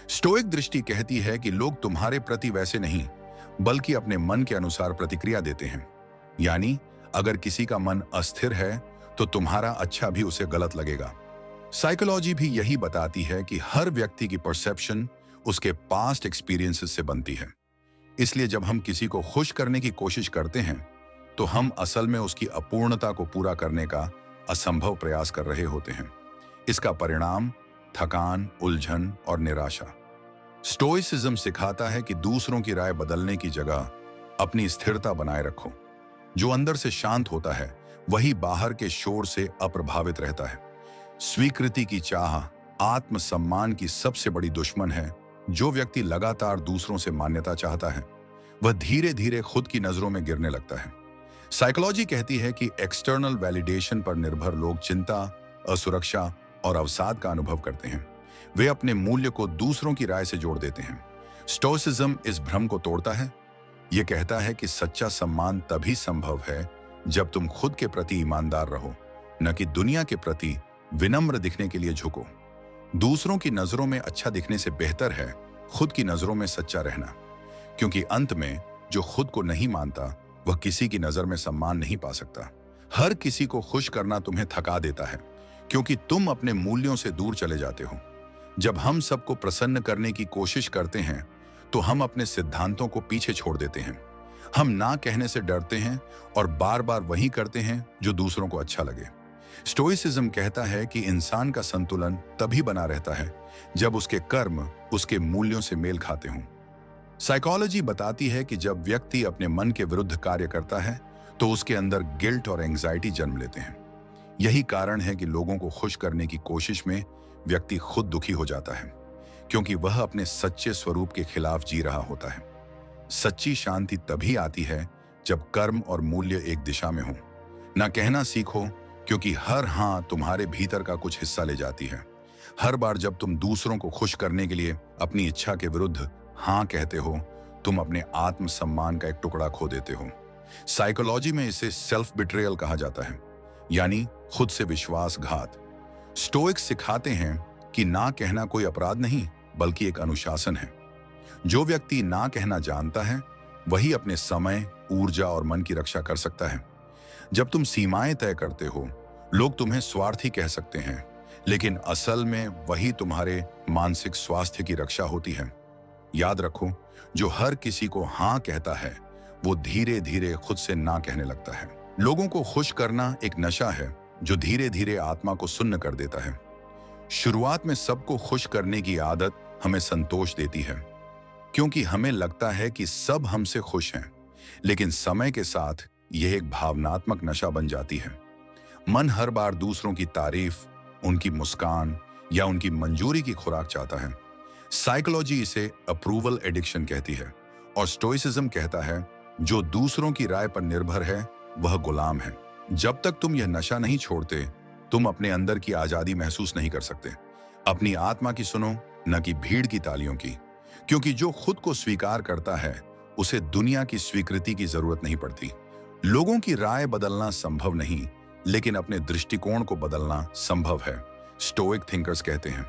स्टोइक दृष्टि कहती है कि लोग तुम्हारे प्रति वैसे नहीं, बल्कि अपने मन के अनुसार प्रतिक्रिया देते हैं। यानी अगर किसी का मन अस्थिर है तो तुम्हारा अच्छा भी उसे गलत लगेगा। साइकोलॉजी भी यही बताती है कि हर व्यक्ति की परसेप्शन उसके पास्ट एक्सपीरियंसेस से बनती है। इसलिए जब हम किसी को खुश करने की कोशिश करते हैं तो हम असल में उसकी अपूर्णता को पूरा करने का असंभव प्रयास कर रहे होते हैं। इसका परिणाम थकान, उलझन और निराशा। स्टोइसिज्म सिखाता है कि दूसरों की राय बदलने की जगह अपनी स्थिरता बनाए रखो। जो अंदर से शांत होता है वही बाहर के शोर से अप्रभावित रहता है। स्वीकृति की चाह आत्मसम्मान की सबसे बड़ी दुश्मन है। जो व्यक्ति लगातार दूसरों से मान्यता चाहता है वह धीरे धीरे खुद की नजरों में गिरने लगता है। साइकोलॉजी कहती है कि एक्सटर्नल वैलिडेशन पर निर्भर लोग चिंता, असुरक्षा और अवसाद का अनुभव करते हैं। वे अपने मूल्य को दूसरों की राय से जोड़ देते हैं। स्टोइसिज्म इस भ्रम को तोड़ता है। यह कहता है कि सच्चा सम्मान तभी संभव है जब तुम खुद के प्रति ईमानदार रहो, न कि दुनिया के प्रति विनम्र दिखने के लिए झुको। दूसरों की नजरों में अच्छा दिखने से बेहतर है खुद की नजरों में सच्चा रहना, क्योंकि अंत में जो खुद को नहीं मानता वह किसी की नजर में सम्मान नहीं पा सकता। हर किसी को खुश करना तुम्हें थका देता है, क्योंकि तुम अपने मूल्यों से दूर चले जाते हो। जब हम सबको प्रसन्न करने की कोशिश करते हैं तो हम अपने सिद्धांतों को पीछे छोड़ देते हैं। हम ना कहने से डरते हैं और बार बार वही करते हैं जो दूसरों को अच्छा लगे। स्टोइसिज्म कहता है कि इंसान का संतुलन तभी बना रहता है जब उसके कर्म उसके मूल्यों से मेल खाते हों। साइकोलॉजी बताती है कि जब व्यक्ति अपने मन के विरुद्ध कार्य करता है तो उसके अंदर गिल्ट और एंग्जाइटी जन्म लेते हैं। यही कारण है कि लोगों को खुश करने की कोशिश में व्यक्ति खुद दुखी हो जाता है, क्योंकि वह अपने सच्चे स्वरूप के खिलाफ जी रहा होता है। सच्ची शांति तभी आती है जब कर्म और मूल्य एक दिशा में हो। ना कहना सीखो क्योंकि हर हाँ तुम्हारे भीतर का कुछ हिस्सा ले जाती है। हर बार जब तुम दूसरों को खुश करने के लिए अपनी इच्छा के विरुद्ध हाँ कहते हो, तुम अपने आत्मसम्मान का एक टुकड़ा खो देते हो। साइकोलॉजी में इसे सेल्फ बिट्रेयल कहा जाता है, यानी खुद से विश्वासघात। स्टोइक्स सिखाते हैं कि ना कहना कोई अपराध नहीं, बल्कि एक अनुशासन है। जो व्यक्ति ना कहना जानता है, वही अपने समय, ऊर्जा और मन की रक्षा कर सकता है। जब तुम सीमाएं तय करते हो, लोग तुम्हें स्वार्थी कह सकते हैं, लेकिन असल में वही तुम्हारे मानसिक स्वास्थ्य की रक्षा होती है। याद रखो, जो हर किसी को हाँ कहता है, वो धीरे धीरे खुद से ना कहने लगता है। लोगों को खुश करना एक नशा है जो धीरे धीरे आत्मा को सुन्न कर देता है। शुरुआत में सबको खुश करने की आदत हमें संतोष देती है, क्योंकि हमें लगता है कि सब हमसे खुश हैं। लेकिन समय के साथ यह एक भावनात्मक नशा बन जाती है। मन हर बार दूसरों की तारीफ, उनकी मुस्कान या उनकी मंजूरी की खुराक चाहता है। साइकोलॉजी इसे अप्रूवल एडिक्शन कहती है, और स्टोइसिज्म कहता है जो दूसरों की राय पर निर्भर है वह गुलाम है। जब तक तुम यह नशा नहीं छोड़ते, तुम अपने अंदर की आजादी महसूस नहीं कर सकते। अपनी आत्मा की सुनो, न कि भीड़ की तालियों की, क्योंकि जो खुद को स्वीकार करता है उसे दुनिया की स्वीकृति की जरूरत नहीं पड़ती। लोगों की राय बदलना संभव नहीं, लेकिन अपने दृष्टिकोण को बदलना संभव है। स्टोइक थिंकर्स कहते हैं,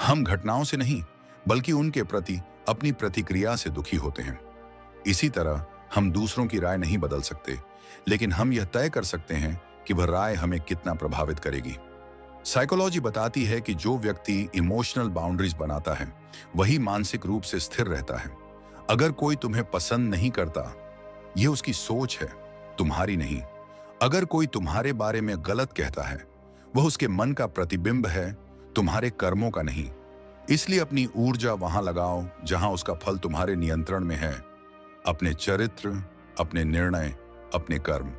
हम घटनाओं से नहीं, बल्कि उनके प्रति अपनी प्रतिक्रिया से दुखी होते हैं। इसी तरह हम दूसरों की राय नहीं बदल सकते, लेकिन हम यह तय कर सकते हैं कि वह राय हमें कितना प्रभावित करेगी। साइकोलॉजी बताती है कि जो व्यक्ति इमोशनल बाउंड्रीज बनाता है, वही मानसिक रूप से स्थिर रहता है। अगर कोई तुम्हें पसंद नहीं करता, यह उसकी सोच है, तुम्हारी नहीं। अगर कोई तुम्हारे बारे में गलत कहता है, वह उसके मन का प्रतिबिंब है, तुम्हारे कर्मों का नहीं। इसलिए अपनी ऊर्जा वहां लगाओ जहां उसका फल तुम्हारे नियंत्रण में है। अपने चरित्र, अपने निर्णय, अपने कर्म।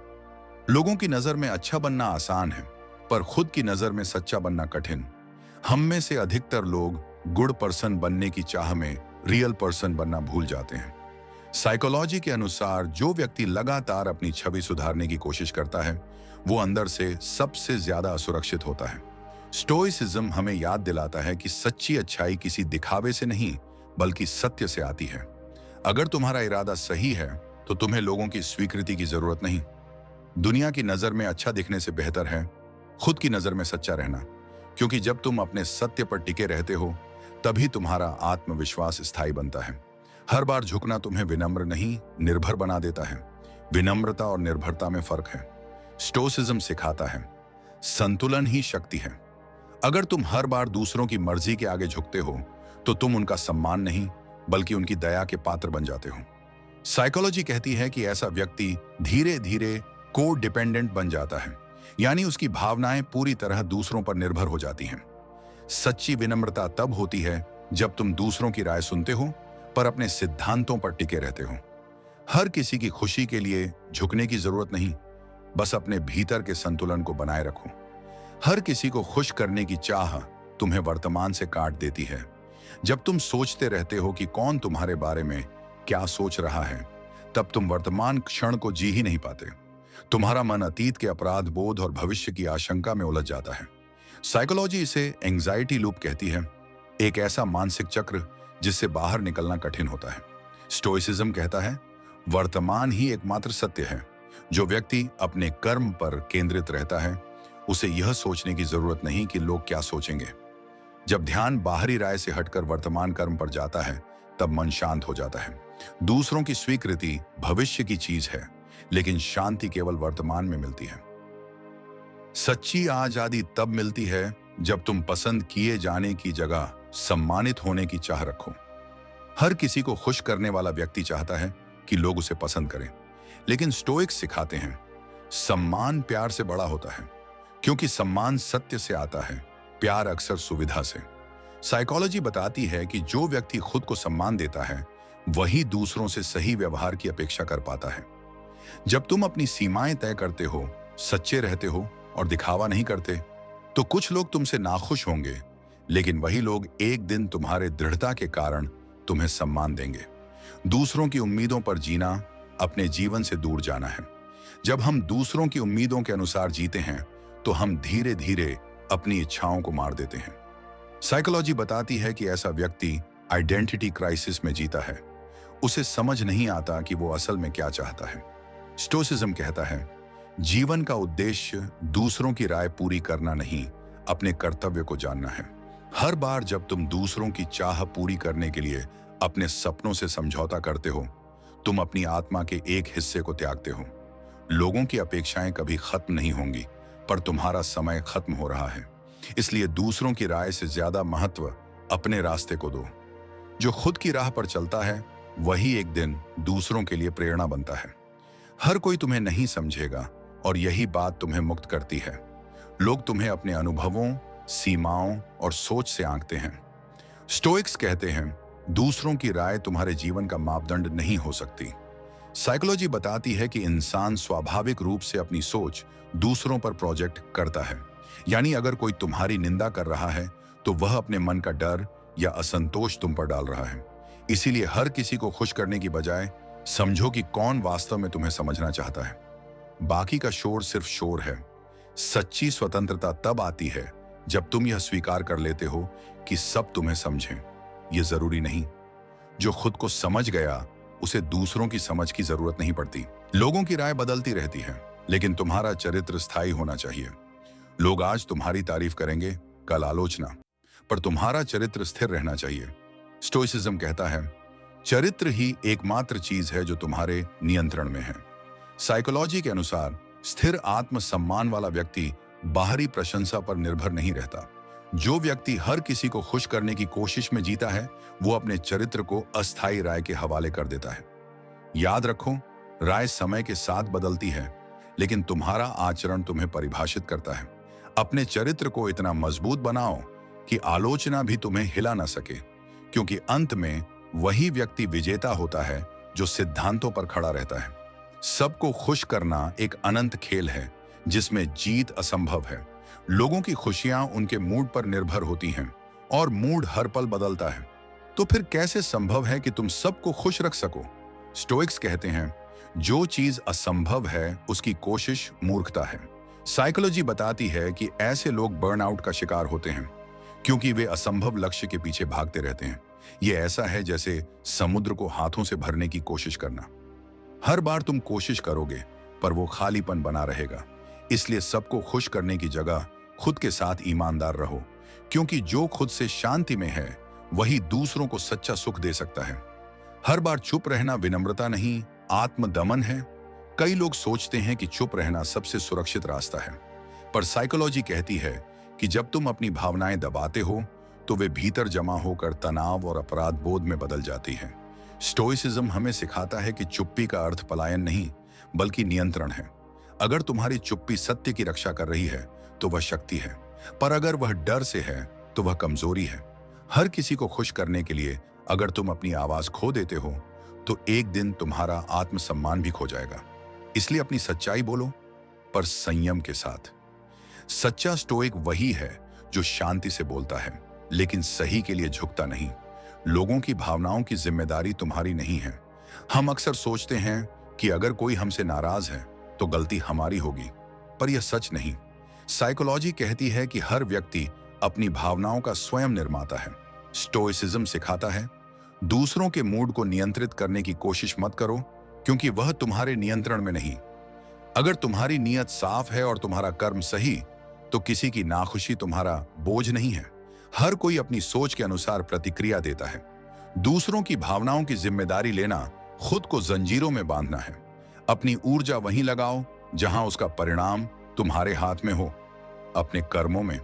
लोगों की नजर में अच्छा बनना आसान है, पर खुद की नजर में सच्चा बनना कठिन। हम में से अधिकतर लोग गुड पर्सन बनने की चाह में रियल पर्सन बनना भूल जाते हैं। साइकोलॉजी के अनुसार जो व्यक्ति लगातार अपनी छवि सुधारने की कोशिश करता है, वो अंदर से सबसे ज्यादा असुरक्षित होता है। स्टोइसिज्म हमें याद दिलाता है कि सच्ची अच्छाई किसी दिखावे से नहीं, बल्कि सत्य से आती है। अगर तुम्हारा इरादा सही है, तो तुम्हें लोगों की स्वीकृति की जरूरत नहीं। दुनिया की नजर में अच्छा दिखने से बेहतर है खुद की नजर में सच्चा रहना, क्योंकि जब तुम अपने सत्य पर टिके रहते हो, तभी तुम्हारा आत्मविश्वास स्थायी बनता है। हर बार झुकना तुम्हें विनम्र नहीं, निर्भर बना देता है। विनम्रता और निर्भरता में फर्क है। स्टोइसिज्म सिखाता है, संतुलन ही शक्ति है। अगर तुम हर बार दूसरों की मर्जी के आगे झुकते हो, तो तुम उनका सम्मान नहीं, बल्कि उनकी दया के पात्र बन जाते हो। साइकोलॉजी कहती है कि ऐसा व्यक्ति धीरे धीरे को डिपेंडेंट बन जाता है, यानी उसकी भावनाएं पूरी तरह दूसरों पर निर्भर हो जाती हैं। सच्ची विनम्रता तब होती है जब तुम दूसरों की राय सुनते हो, पर अपने सिद्धांतों पर टिके रहते हो। हर किसी की खुशी के लिए झुकने की जरूरत नहीं, बस अपने भीतर के संतुलन को बनाए रखो। हर किसी को खुश करने की चाह तुम्हें वर्तमान से काट देती है। जब तुम सोचते रहते हो कि कौन तुम्हारे बारे में क्या सोच रहा है, तब तुम वर्तमान क्षण को जी ही नहीं पाते। तुम्हारा मन अतीत के अपराध बोध और भविष्य की आशंका में उलझ जाता है। साइकोलॉजी इसे एंजाइटी लूप कहती है, एक ऐसा मानसिक चक्र जिससे बाहर निकलना कठिन होता है। स्टोइसिज्म कहता है, वर्तमान ही एकमात्र सत्य है। जो व्यक्ति अपने कर्म पर केंद्रित रहता है, उसे यह सोचने की जरूरत नहीं कि लोग क्या सोचेंगे। जब ध्यान बाहरी राय से हटकर वर्तमान कर्म पर जाता है, तब मन शांत हो जाता है। दूसरों की स्वीकृति भविष्य की चीज है, लेकिन शांति केवल वर्तमान में मिलती है। सच्ची आजादी तब मिलती है जब तुम पसंद किए जाने की जगह सम्मानित होने की चाह रखो। हर किसी को खुश करने वाला व्यक्ति चाहता है कि लोग उसे पसंद करें, लेकिन स्टोइक्स सिखाते हैं, सम्मान प्यार से बड़ा होता है, क्योंकि सम्मान सत्य से आता है, प्यार अक्सर सुविधा से। साइकोलॉजी बताती है कि जो व्यक्ति खुद को सम्मान देता है, वही दूसरों से सही व्यवहार की अपेक्षा कर पाता है। जब तुम अपनी सीमाएं तय करते हो, सच्चे रहते हो और दिखावा नहीं करते, तो कुछ लोग तुमसे नाखुश होंगे, लेकिन वही लोग एक दिन तुम्हारे दृढ़ता के कारण तुम्हें सम्मान देंगे। दूसरों की उम्मीदों पर जीना अपने जीवन से दूर जाना है। जब हम दूसरों की उम्मीदों के अनुसार जीते हैं, तो हम धीरे धीरे अपनी इच्छाओं को मार देते हैं। साइकोलॉजी बताती है कि ऐसा व्यक्ति आइडेंटिटी क्राइसिस में जीता है। उसे समझ नहीं आता कि वो असल में क्या चाहता है। स्टोइसिज्म कहता है, जीवन का उद्देश्य दूसरों की राय पूरी करना नहीं, अपने कर्तव्य को जानना है। हर बार जब तुम दूसरों की चाह पूरी करने के लिए अपने सपनों से समझौता करते हो, तुम अपनी आत्मा के एक हिस्से को त्यागते हो। लोगों की अपेक्षाएं कभी खत्म नहीं होंगी, पर तुम्हारा समय खत्म हो रहा है। इसलिए दूसरों की राय से ज्यादा महत्व अपने रास्ते को दो। जो खुद की राह पर चलता है वही एक दिन दूसरों के लिए प्रेरणा बनता है। हर कोई तुम्हें नहीं समझेगा और यही बात तुम्हें मुक्त करती है। लोग तुम्हें अपने अनुभवों, सीमाओं और सोच से आंकते हैं। स्टोइक्स कहते हैं, दूसरों की राय तुम्हारे जीवन का मापदंड नहीं हो सकती। साइकोलॉजी बताती है कि इंसान स्वाभाविक रूप से अपनी सोच दूसरों पर प्रोजेक्ट करता है। यानी अगर कोई तुम्हारी निंदा कर रहा है तो वह अपने मन का डर या असंतोष तुम पर डाल रहा है। इसीलिए हर किसी को खुश करने की बजाय समझो कि कौन वास्तव में तुम्हें समझना चाहता है। बाकी का शोर सिर्फ शोर है। सच्ची स्वतंत्रता तब आती है जब तुम यह स्वीकार कर लेते हो कि सब तुम्हें समझें। यह जरूरी नहीं। जो खुद को समझ गया उसे दूसरों की समझ की जरूरत नहीं पड़ती। लोगों की राय बदलती रहती है, लेकिन तुम्हारा चरित्र स्थायी होना चाहिए। लोग आज तुम्हारी तारीफ करेंगे, कल आलोचना, पर तुम्हारा चरित्र स्थिर रहना चाहिए। स्टोइसिज्म कहता है, चरित्र ही एकमात्र चीज है जो तुम्हारे नियंत्रण में है। साइकोलॉजी के अनुसार स्थिर आत्मसम्मान वाला व्यक्ति बाहरी प्रशंसा पर निर्भर नहीं रहता। जो व्यक्ति हर किसी को खुश करने की कोशिश में जीता है, वो अपने चरित्र को अस्थायी राय के हवाले कर देता है। याद रखो, राय समय के साथ बदलती है, लेकिन तुम्हारा आचरण तुम्हें परिभाषित करता है। अपने चरित्र को इतना मजबूत बनाओ कि आलोचना भी तुम्हें हिला ना सके, क्योंकि अंत में वही व्यक्ति विजेता होता है जो सिद्धांतों पर खड़ा रहता है। सबको खुश करना एक अनंत खेल है जिसमें जीत असंभव है। लोगों की खुशियां उनके मूड पर निर्भर होती हैं और मूड हर पल बदलता है। तो फिर कैसे संभव है कि तुम सबको खुश रख सको? स्टोइक्स कहते हैं, जो चीज असंभव है उसकी कोशिश मूर्खता है। साइकोलॉजी बताती है कि ऐसे लोग बर्नआउट का शिकार होते हैं क्योंकि वे असंभव लक्ष्य के पीछे भागते रहते हैं। ये ऐसा है जैसे समुद्र को हाथों से भरने की कोशिश करना। हर बार तुम कोशिश करोगे पर वो खालीपन बना रहेगा। इसलिए सबको खुश करने की जगह खुद के साथ ईमानदार रहो, क्योंकि जो खुद से शांति में है वही दूसरों को सच्चा सुख दे सकता है। हर बार चुप रहना विनम्रता नहीं, आत्मदमन है। कई लोग सोचते हैं कि चुप रहना सबसे सुरक्षित रास्ता है, पर साइकोलॉजी कहती है कि जब तुम अपनी भावनाएं दबाते हो तो वे भीतर जमा होकर तनाव और अपराध बोध में बदल जाती हैं। स्टोइसिज्म हमें सिखाता है कि चुप्पी का अर्थ पलायन नहीं, बल्कि नियंत्रण है। अगर तुम्हारी चुप्पी सत्य की रक्षा कर रही है तो वह शक्ति है, पर अगर वह डर से है तो वह कमजोरी है। हर किसी को खुश करने के लिए अगर तुम अपनी आवाज खो देते हो तो एक दिन तुम्हारा आत्मसम्मान भी खो जाएगा। इसलिए अपनी सच्चाई बोलो, पर संयम के साथ। सच्चा स्टोइक वही है जो शांति से बोलता है, लेकिन सही के लिए झुकता नहीं। लोगों की भावनाओं की जिम्मेदारी तुम्हारी नहीं है। हम अक्सर सोचते हैं कि अगर कोई हमसे नाराज है तो गलती हमारी होगी, पर यह सच नहीं। साइकोलॉजी कहती है कि हर व्यक्ति अपनी भावनाओं का स्वयं निर्माता है। स्टोइसिज्म सिखाता है, दूसरों के मूड को नियंत्रित करने की कोशिश मत करो, क्योंकि वह तुम्हारे नियंत्रण में नहीं। अगर तुम्हारी नीयत साफ है और तुम्हारा कर्म सही, तो किसी की नाखुशी तुम्हारा बोझ नहीं है। हर कोई अपनी सोच के अनुसार प्रतिक्रिया देता है। दूसरों की भावनाओं की जिम्मेदारी लेना खुद को जंजीरों में बांधना है। अपनी ऊर्जा वहीं लगाओ जहां उसका परिणाम तुम्हारे हाथ में हो, अपने कर्मों में।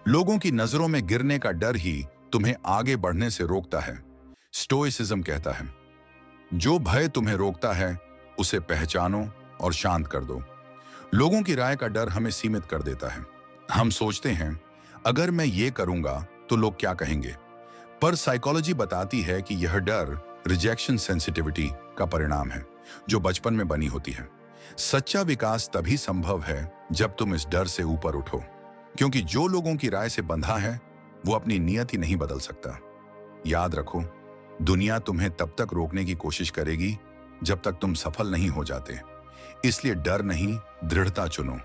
लोगों की नजरों में गिरने का डर ही तुम्हें आगे बढ़ने से रोकता है। स्टोइसिज्म कहता है, जो भय तुम्हें रोकता है उसे पहचानो और शांत कर दो। लोगों की राय का डर हमें सीमित कर देता है। हम सोचते हैं, अगर मैं ये करूंगा तो लोग क्या कहेंगे, पर साइकोलॉजी बताती है कि यह डर रिजेक्शन सेंसिटिविटी का परिणाम है जो बचपन में बनी होती है। सच्चा विकास तभी संभव है जब तुम इस डर से ऊपर उठो, क्योंकि जो लोगों की राय से बंधा है वो अपनी नियत ही नहीं बदल सकता। याद रखो, दुनिया तुम्हें तब तक रोकने की कोशिश करेगी जब तक तुम सफल नहीं हो जाते। इसलिए डर नहीं, दृढ़ता चुनो।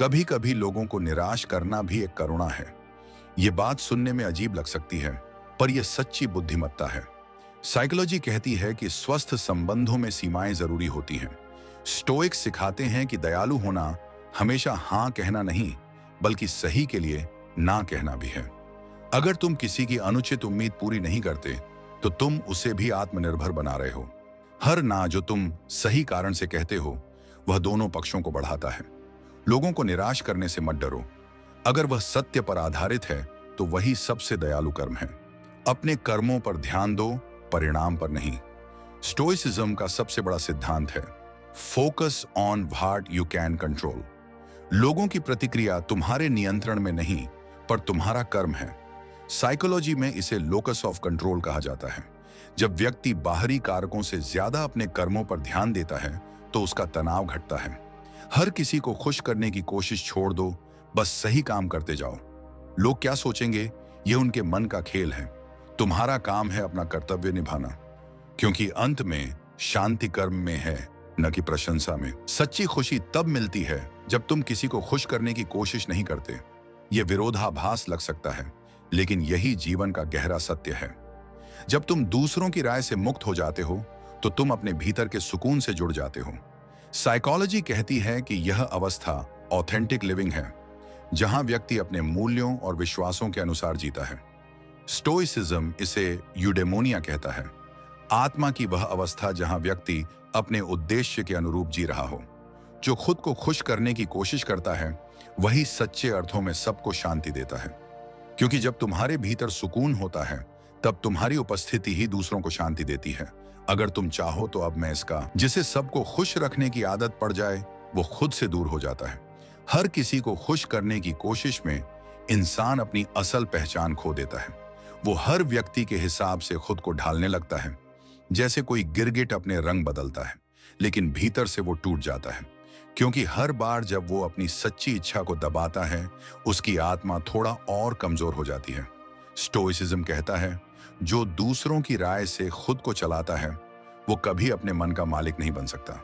कभी कभी लोगों को निराश करना भी एक करुणा है। ये बात सुनने में अजीब लग सकती है, पर यह सच्ची बुद्धिमत्ता है। साइकोलॉजी कहती है कि स्वस्थ संबंधों में सीमाएं जरूरी होती हैं। स्टोइक्स सिखाते हैं कि दयालु होना हमेशा हाँ कहना नहीं, बल्कि सही के लिए ना कहना भी है। अगर तुम किसी की अनुचित उम्मीद पूरी नहीं करते, तो तुम उसे भी आत्मनिर्भर बना रहे हो। हर ना जो तुम सही कारण से कहते हो, वह दोनों पक्षों को बढ़ाता है। लोगों को निराश करने से मत डरो। अगर वह सत्य पर आधारित है, तो वही सबसे दयालु कर्म है। अपने कर्मों पर ध्यान दो, परिणाम पर नहीं। स्टोइसिज्म का सबसे बड़ा सिद्धांत है focus on what you can control. लोगों की प्रतिक्रिया तुम्हारे नियंत्रण में नहीं, पर तुम्हारा कर्म है। साइकोलॉजी में इसे लोकस ऑफ कंट्रोल कहा जाता है। जब व्यक्ति बाहरी कारकों से ज्यादा अपने कर्मों पर ध्यान देता है, तो उसका तनाव घटता है। हर किसी को खुश करने की कोशिश छोड़ दो, बस सही काम करते जाओ। लोग क्या सोचेंगे, यह उनके मन का खेल है। तुम्हारा काम है अपना कर्तव्य निभाना, क्योंकि अंत में शांति कर्म में है, न कि प्रशंसा में। सच्ची खुशी तब मिलती है जब तुम किसी को खुश करने की कोशिश नहीं करते। यह विरोधाभास लग सकता है, लेकिन यही जीवन का गहरा सत्य है। जब तुम दूसरों की राय से मुक्त हो जाते हो, तो तुम अपने भीतर के सुकून से जुड़ जाते हो। साइकोलॉजी कहती है कि यह अवस्था ऑथेंटिक लिविंग है, जहां व्यक्ति अपने मूल्यों और विश्वासों के अनुसार जीता है। स्टोइसिज्म इसे यूडेमोनिया कहता है, आत्मा की वह अवस्था जहां व्यक्ति अपने उद्देश्य के अनुरूप जी रहा हो। जो खुद को खुश करने की कोशिश करता है, वही सच्चे अर्थों में सबको शांति देता है। क्योंकि जब तुम्हारे भीतर सुकून होता है, तब तुम्हारी उपस्थिति ही दूसरों को शांति देती है। अगर तुम चाहो तो अब मैं इसका जिसे सबको खुश रखने की आदत पड़ जाए, वो खुद से दूर हो जाता है। हर किसी को खुश करने की कोशिश में इंसान अपनी असल पहचान खो देता है। वो हर व्यक्ति के हिसाब से खुद को ढालने लगता है, जैसे कोई गिरगिट अपने रंग बदलता है, लेकिन भीतर से वो टूट जाता है। क्योंकि हर बार जब वो अपनी सच्ची इच्छा को दबाता है, उसकी आत्मा थोड़ा और कमजोर हो जाती है। स्टोइसिज्म कहता है, जो दूसरों की राय से खुद को चलाता है, वो कभी अपने मन का मालिक नहीं बन सकता।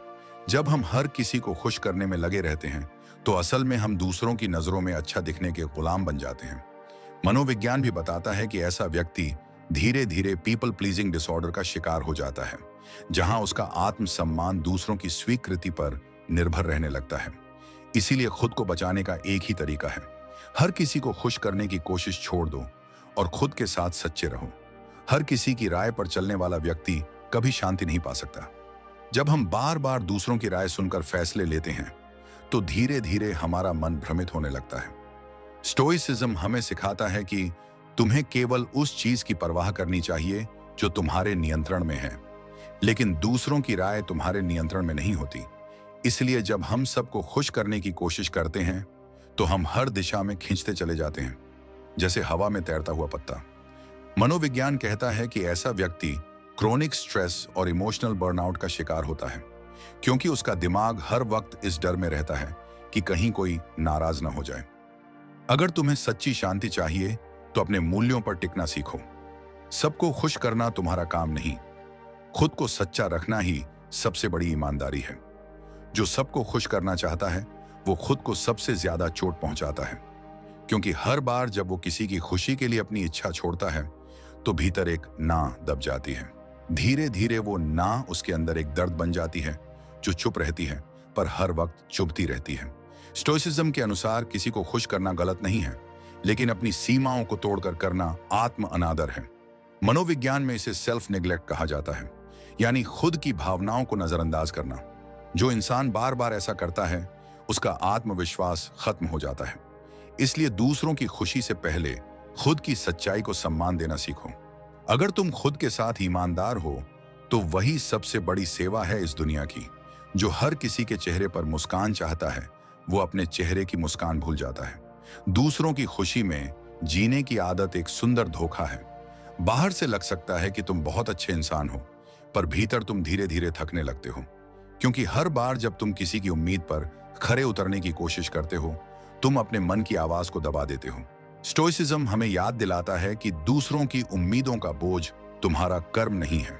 जब हम हर किसी को खुश करने में लगे रहते हैं, तो असल में हम दूसरों की नजरों में अच्छा दिखने के गुलाम बन जाते हैं। मनोविज्ञान भी बताता है कि ऐसा व्यक्ति धीरे धीरे पीपल प्लीजिंग डिसऑर्डर का शिकार हो जाता है, जहां उसका आत्मसम्मान दूसरों की स्वीकृति पर निर्भर रहने लगता है। इसीलिए खुद को बचाने का एक ही तरीका है, हर किसी को खुश करने की कोशिश छोड़ दो और खुद के साथ सच्चे रहो। हर किसी की राय पर चलने वाला व्यक्ति कभी शांति नहीं पा सकता। जब हम बार बार दूसरों की राय सुनकर फैसले लेते हैं, तो धीरे धीरे हमारा मन भ्रमित होने लगता है। स्टोइसिज्म हमें सिखाता है कि तुम्हें केवल उस चीज की परवाह करनी चाहिए जो तुम्हारे नियंत्रण में है, लेकिन दूसरों की राय तुम्हारे नियंत्रण में नहीं होती। इसलिए जब हम सबको खुश करने की कोशिश करते हैं, तो हम हर दिशा में खींचते चले जाते हैं, जैसे हवा में तैरता हुआ पत्ता। मनोविज्ञान कहता है कि ऐसा व्यक्ति क्रोनिक स्ट्रेस और इमोशनल बर्नआउट का शिकार होता है, क्योंकि उसका दिमाग हर वक्त इस डर में रहता है कि कहीं कोई नाराज ना हो जाए। अगर तुम्हें सच्ची शांति चाहिए, तो अपने मूल्यों पर टिकना सीखो। सबको खुश करना तुम्हारा काम नहीं, खुद को सच्चा रखना ही सबसे बड़ी ईमानदारी है। जो सबको खुश करना चाहता है, वो खुद को सबसे ज्यादा चोट पहुंचाता है, क्योंकि हर बार जब वो किसी की खुशी के लिए अपनी इच्छा छोड़ता है, तो भीतर एक ना दब जाती है। धीरे धीरे वो ना उसके अंदर एक दर्द बन जाती है, जो चुप रहती है पर हर वक्त चुभती रहती है। स्टोइसिज्म के अनुसार किसी को खुश करना गलत नहीं है, लेकिन अपनी सीमाओं को तोड़कर करना आत्म अनादर है। मनोविज्ञान में इसे सेल्फ नेग्लेक्ट कहा जाता है, यानी खुद की भावनाओं को नजरअंदाज करना। जो इंसान बार बार ऐसा करता है, उसका आत्मविश्वास खत्म हो जाता है। इसलिए दूसरों की खुशी से पहले खुद की सच्चाई को सम्मान देना सीखो। अगर तुम खुद के साथ ईमानदार हो, तो वही सबसे बड़ी सेवा है इस दुनिया की। जो हर किसी के चेहरे पर मुस्कान चाहता है, वो अपने चेहरे की मुस्कान भूल जाता है। दूसरों की खुशी में जीने की आदत एक सुंदर धोखा है। बाहर से लग सकता है कि तुम बहुत अच्छे इंसान हो, पर भीतर तुम धीरे धीरे थकने लगते हो, क्योंकि हर बार जब तुम किसी की उम्मीद पर खरे उतरने की कोशिश करते हो, तुम अपने मन की आवाज को दबा देते हो। स्टोइसिज्म हमें याद दिलाता है कि दूसरों की उम्मीदों का बोझ तुम्हारा कर्म नहीं है।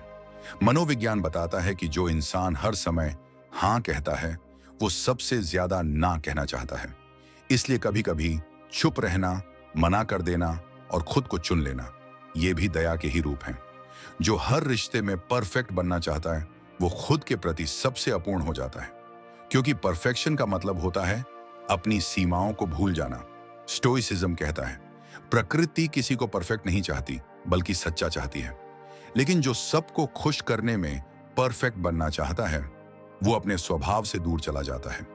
मनोविज्ञान बताता है कि जो इंसान हर समय हाँ कहता है, वो सबसे ज्यादा ना कहना चाहता है। इसलिए कभी कभी चुप रहना, मना कर देना और खुद को चुन लेना, ये भी दया के ही रूप हैं। जो हर रिश्ते में परफेक्ट बनना चाहता है वो खुद के प्रति सबसे अपूर्ण हो जाता है, क्योंकि परफेक्शन का मतलब होता है अपनी सीमाओं को भूल जाना। स्टोइसिज्म कहता है प्रकृति किसी को परफेक्ट नहीं चाहती बल्कि सच्चा चाहती है, लेकिन जो सबको खुश करने में परफेक्ट बनना चाहता है वो अपने स्वभाव से दूर चला जाता है।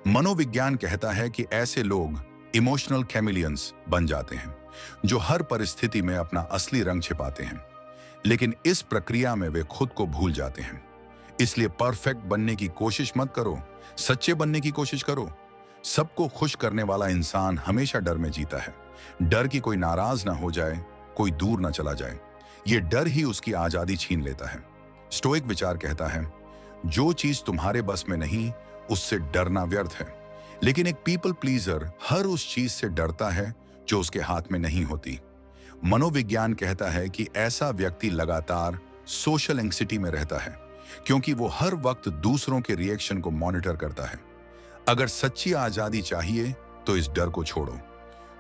मनोविज्ञान कहता है कि ऐसे लोग इमोशनल कैमिलियंस बन जाते हैं, जो हर परिस्थिति में अपना असली रंग छिपाते हैं, लेकिन इस प्रक्रिया में वे खुद को भूल जाते हैं। इसलिए परफेक्ट बनने की कोशिश मत करो, सच्चे बनने की कोशिश करो। सबको खुश करने वाला इंसान हमेशा डर में जीता है। डर कि कोई नाराज ना हो जाए, कोई दूर ना चला जाए। ये डर ही उसकी आजादी छीन लेता है। स्टोइक विचार कहता है जो चीज तुम्हारे बस में नहीं उससे डरना व्यर्थ है, लेकिन एक पीपल प्लीजर हर उस चीज से डरता है जो उसके हाथ में नहीं होती। मनोविज्ञान कहता है कि ऐसा व्यक्ति लगातार सोशल एंग्जाइटी में रहता है, क्योंकि वो हर वक्त दूसरों के रिएक्शन को मॉनिटर करता है। अगर सच्ची आजादी चाहिए तो इस डर को छोड़ो।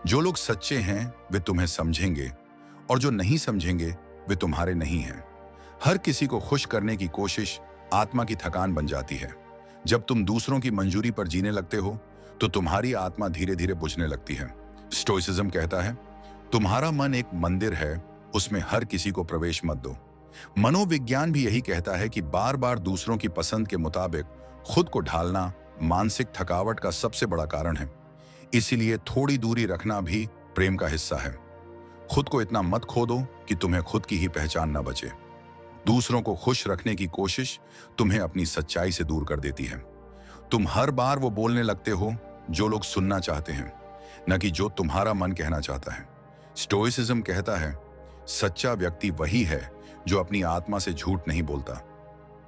जो लोग सच्चे हैं वे तुम्हें समझेंगे और जो नहीं समझेंगे वे तुम्हारे नहीं हैं। हर किसी को खुश करने की कोशिश आत्मा की थकान बन जाती है। जब तुम दूसरों की मंजूरी पर जीने लगते हो तो तुम्हारी आत्मा धीरे धीरे बुझने लगती है। स्टोइसिज्म कहता है तुम्हारा मन एक मंदिर है, उसमें हर किसी को प्रवेश मत दो। मनोविज्ञान भी यही कहता है कि बार बार दूसरों की पसंद के मुताबिक खुद को ढालना मानसिक थकावट का सबसे बड़ा कारण है। इसीलिए थोड़ी दूरी रखना भी प्रेम का हिस्सा है। खुद को इतना मत खो दो कि तुम्हें खुद की ही पहचान न बचे। दूसरों को खुश रखने की कोशिश तुम्हें अपनी सच्चाई से दूर कर देती है। तुम हर बार वो बोलने लगते हो जो लोग सुनना चाहते हैं, न कि जो तुम्हारा मन कहना चाहता है। स्टोइसिज्म कहता है सच्चा व्यक्ति वही है जो अपनी आत्मा से झूठ नहीं बोलता।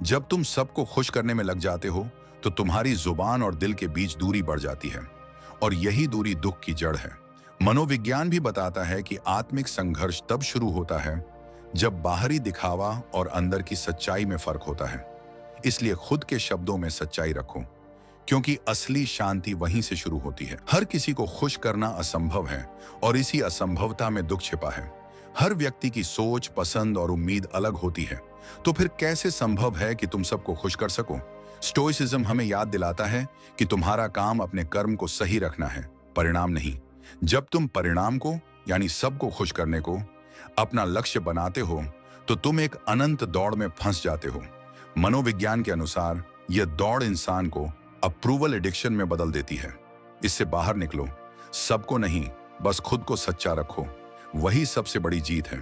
जब तुम सबको खुश करने में लग जाते हो तो तुम्हारी जुबान और दिल के बीच दूरी बढ़ जाती है, और यही दूरी दुख की जड़ है। मनोविज्ञान भी बताता है कि आत्मिक संघर्ष तब शुरू होता है जब बाहरी दिखावा और अंदर की सच्चाई में फर्क होता है। इसलिए खुद के शब्दों में सच्चाई रखो, क्योंकि असली शांति वहीं से शुरू होती है। हर किसी को खुश करना असंभव है और इसी असंभवता में दुख छिपा है। हर व्यक्ति की सोच, पसंद और उम्मीद अलग होती है, तो फिर कैसे संभव है कि तुम सबको खुश कर सको? स्टोइसिज्म हमें याद दिलाता है कि तुम्हारा काम अपने कर्म को सही रखना है, परिणाम नहीं। जब तुम परिणाम को यानी सबको खुश करने को अपना लक्ष्य बनाते हो तो तुम एक अनंत दौड़ में फंस जाते हो। मनोविज्ञान के अनुसार यह दौड़ इंसान को अप्रूवल एडिक्शन में बदल देती है। इससे बाहर निकलो। सबको नहीं, बस खुद को सच्चा रखो, वही सबसे बड़ी जीत है।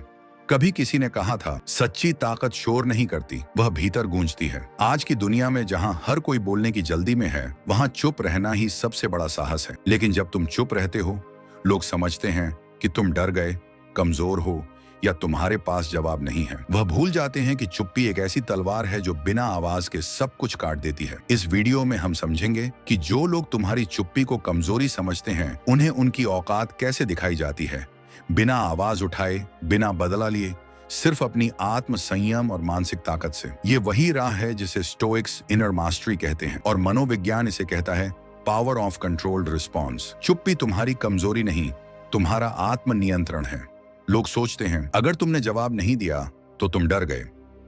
कभी किसी ने कहा था सच्ची ताकत शोर नहीं करती, वह भीतर गूंजती है। आज की दुनिया में जहां हर कोई बोलने की जल्दी में है, वहां चुप रहना ही सबसे बड़ा साहस है। लेकिन जब तुम चुप रहते हो लोग समझते हैं कि तुम डर गए, कमजोर हो या तुम्हारे पास जवाब नहीं है। वह भूल जाते हैं कि चुप्पी एक ऐसी तलवार है जो बिना आवाज के सब कुछ काट देती है। इस वीडियो में हम समझेंगे कि जो लोग तुम्हारी चुप्पी को कमजोरी समझते हैं उन्हें उनकी औकात कैसे दिखाई जाती है, बिना आवाज उठाए, बिना बदला लिए, सिर्फ अपनी आत्म संयम और मानसिक ताकत से। ये वही राह है जिसे स्टोइक्स इनर मास्टरी कहते हैं और मनोविज्ञान इसे कहता है पावर ऑफ कंट्रोल्ड रिस्पॉन्स। चुप्पी तुम्हारी कमजोरी नहीं, तुम्हारा आत्म नियंत्रण है। लोग सोचते हैं अगर तुमने जवाब नहीं दिया तो तुम डर गए,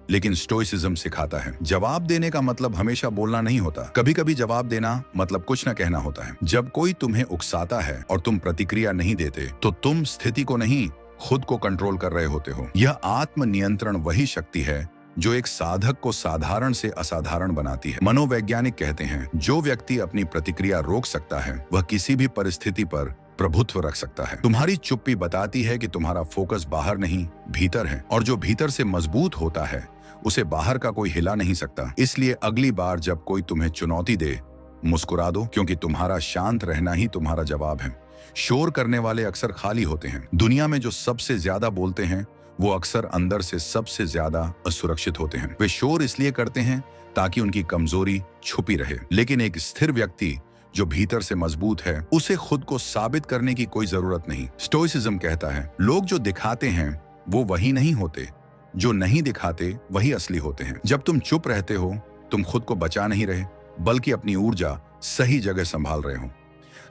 लेकिन स्टोइसिज्म सिखाता है जवाब देने का मतलब हमेशा बोलना नहीं होता। कभी कभी जवाब देना मतलब कुछ न कहना होता है। जब कोई तुम्हें उकसाता है और तुम प्रतिक्रिया नहीं देते तो तुम स्थिति को नहीं, खुद को कंट्रोल कर रहे होते हो। यह आत्म नियंत्रण वही शक्ति है जो एक साधक को साधारण से असाधारण बनाती है। मनोवैज्ञानिक कहते हैं जो व्यक्ति अपनी प्रतिक्रिया रोक सकता है वह किसी भी परिस्थिति पर प्रभुत्व रख सकता है। तुम्हारी चुप्पी बताती है कि तुम्हारा फोकस बाहर नहीं, भीतर है, और जो भीतर से मजबूत होता है उसे बाहर का कोई हिला नहीं सकता। इसलिए अगली बार जब कोई तुम्हें चुनौती दे, मुस्कुरा दो, क्योंकि तुम्हारा शांत रहना ही तुम्हारा जवाब है। शोर करने वाले अक्सर खाली होते हैं। दुनिया में जो सबसे ज्यादा बोलते हैं वो अक्सर अंदर से सबसे ज्यादा असुरक्षित होते हैं। वे शोर इसलिए करते हैं ताकि उनकी कमजोरी छुपी रहे, लेकिन एक स्थिर व्यक्ति जो भीतर से मजबूत है उसे खुद को साबित करने की कोई जरूरत नहीं। स्टोइसिज्म कहता है लोग जो दिखाते हैं वो वही नहीं होते, जो नहीं दिखाते वही असली होते हैं। जब तुम चुप रहते हो तुम खुद को बचा नहीं रहे, बल्कि अपनी ऊर्जा सही जगह संभाल रहे हो।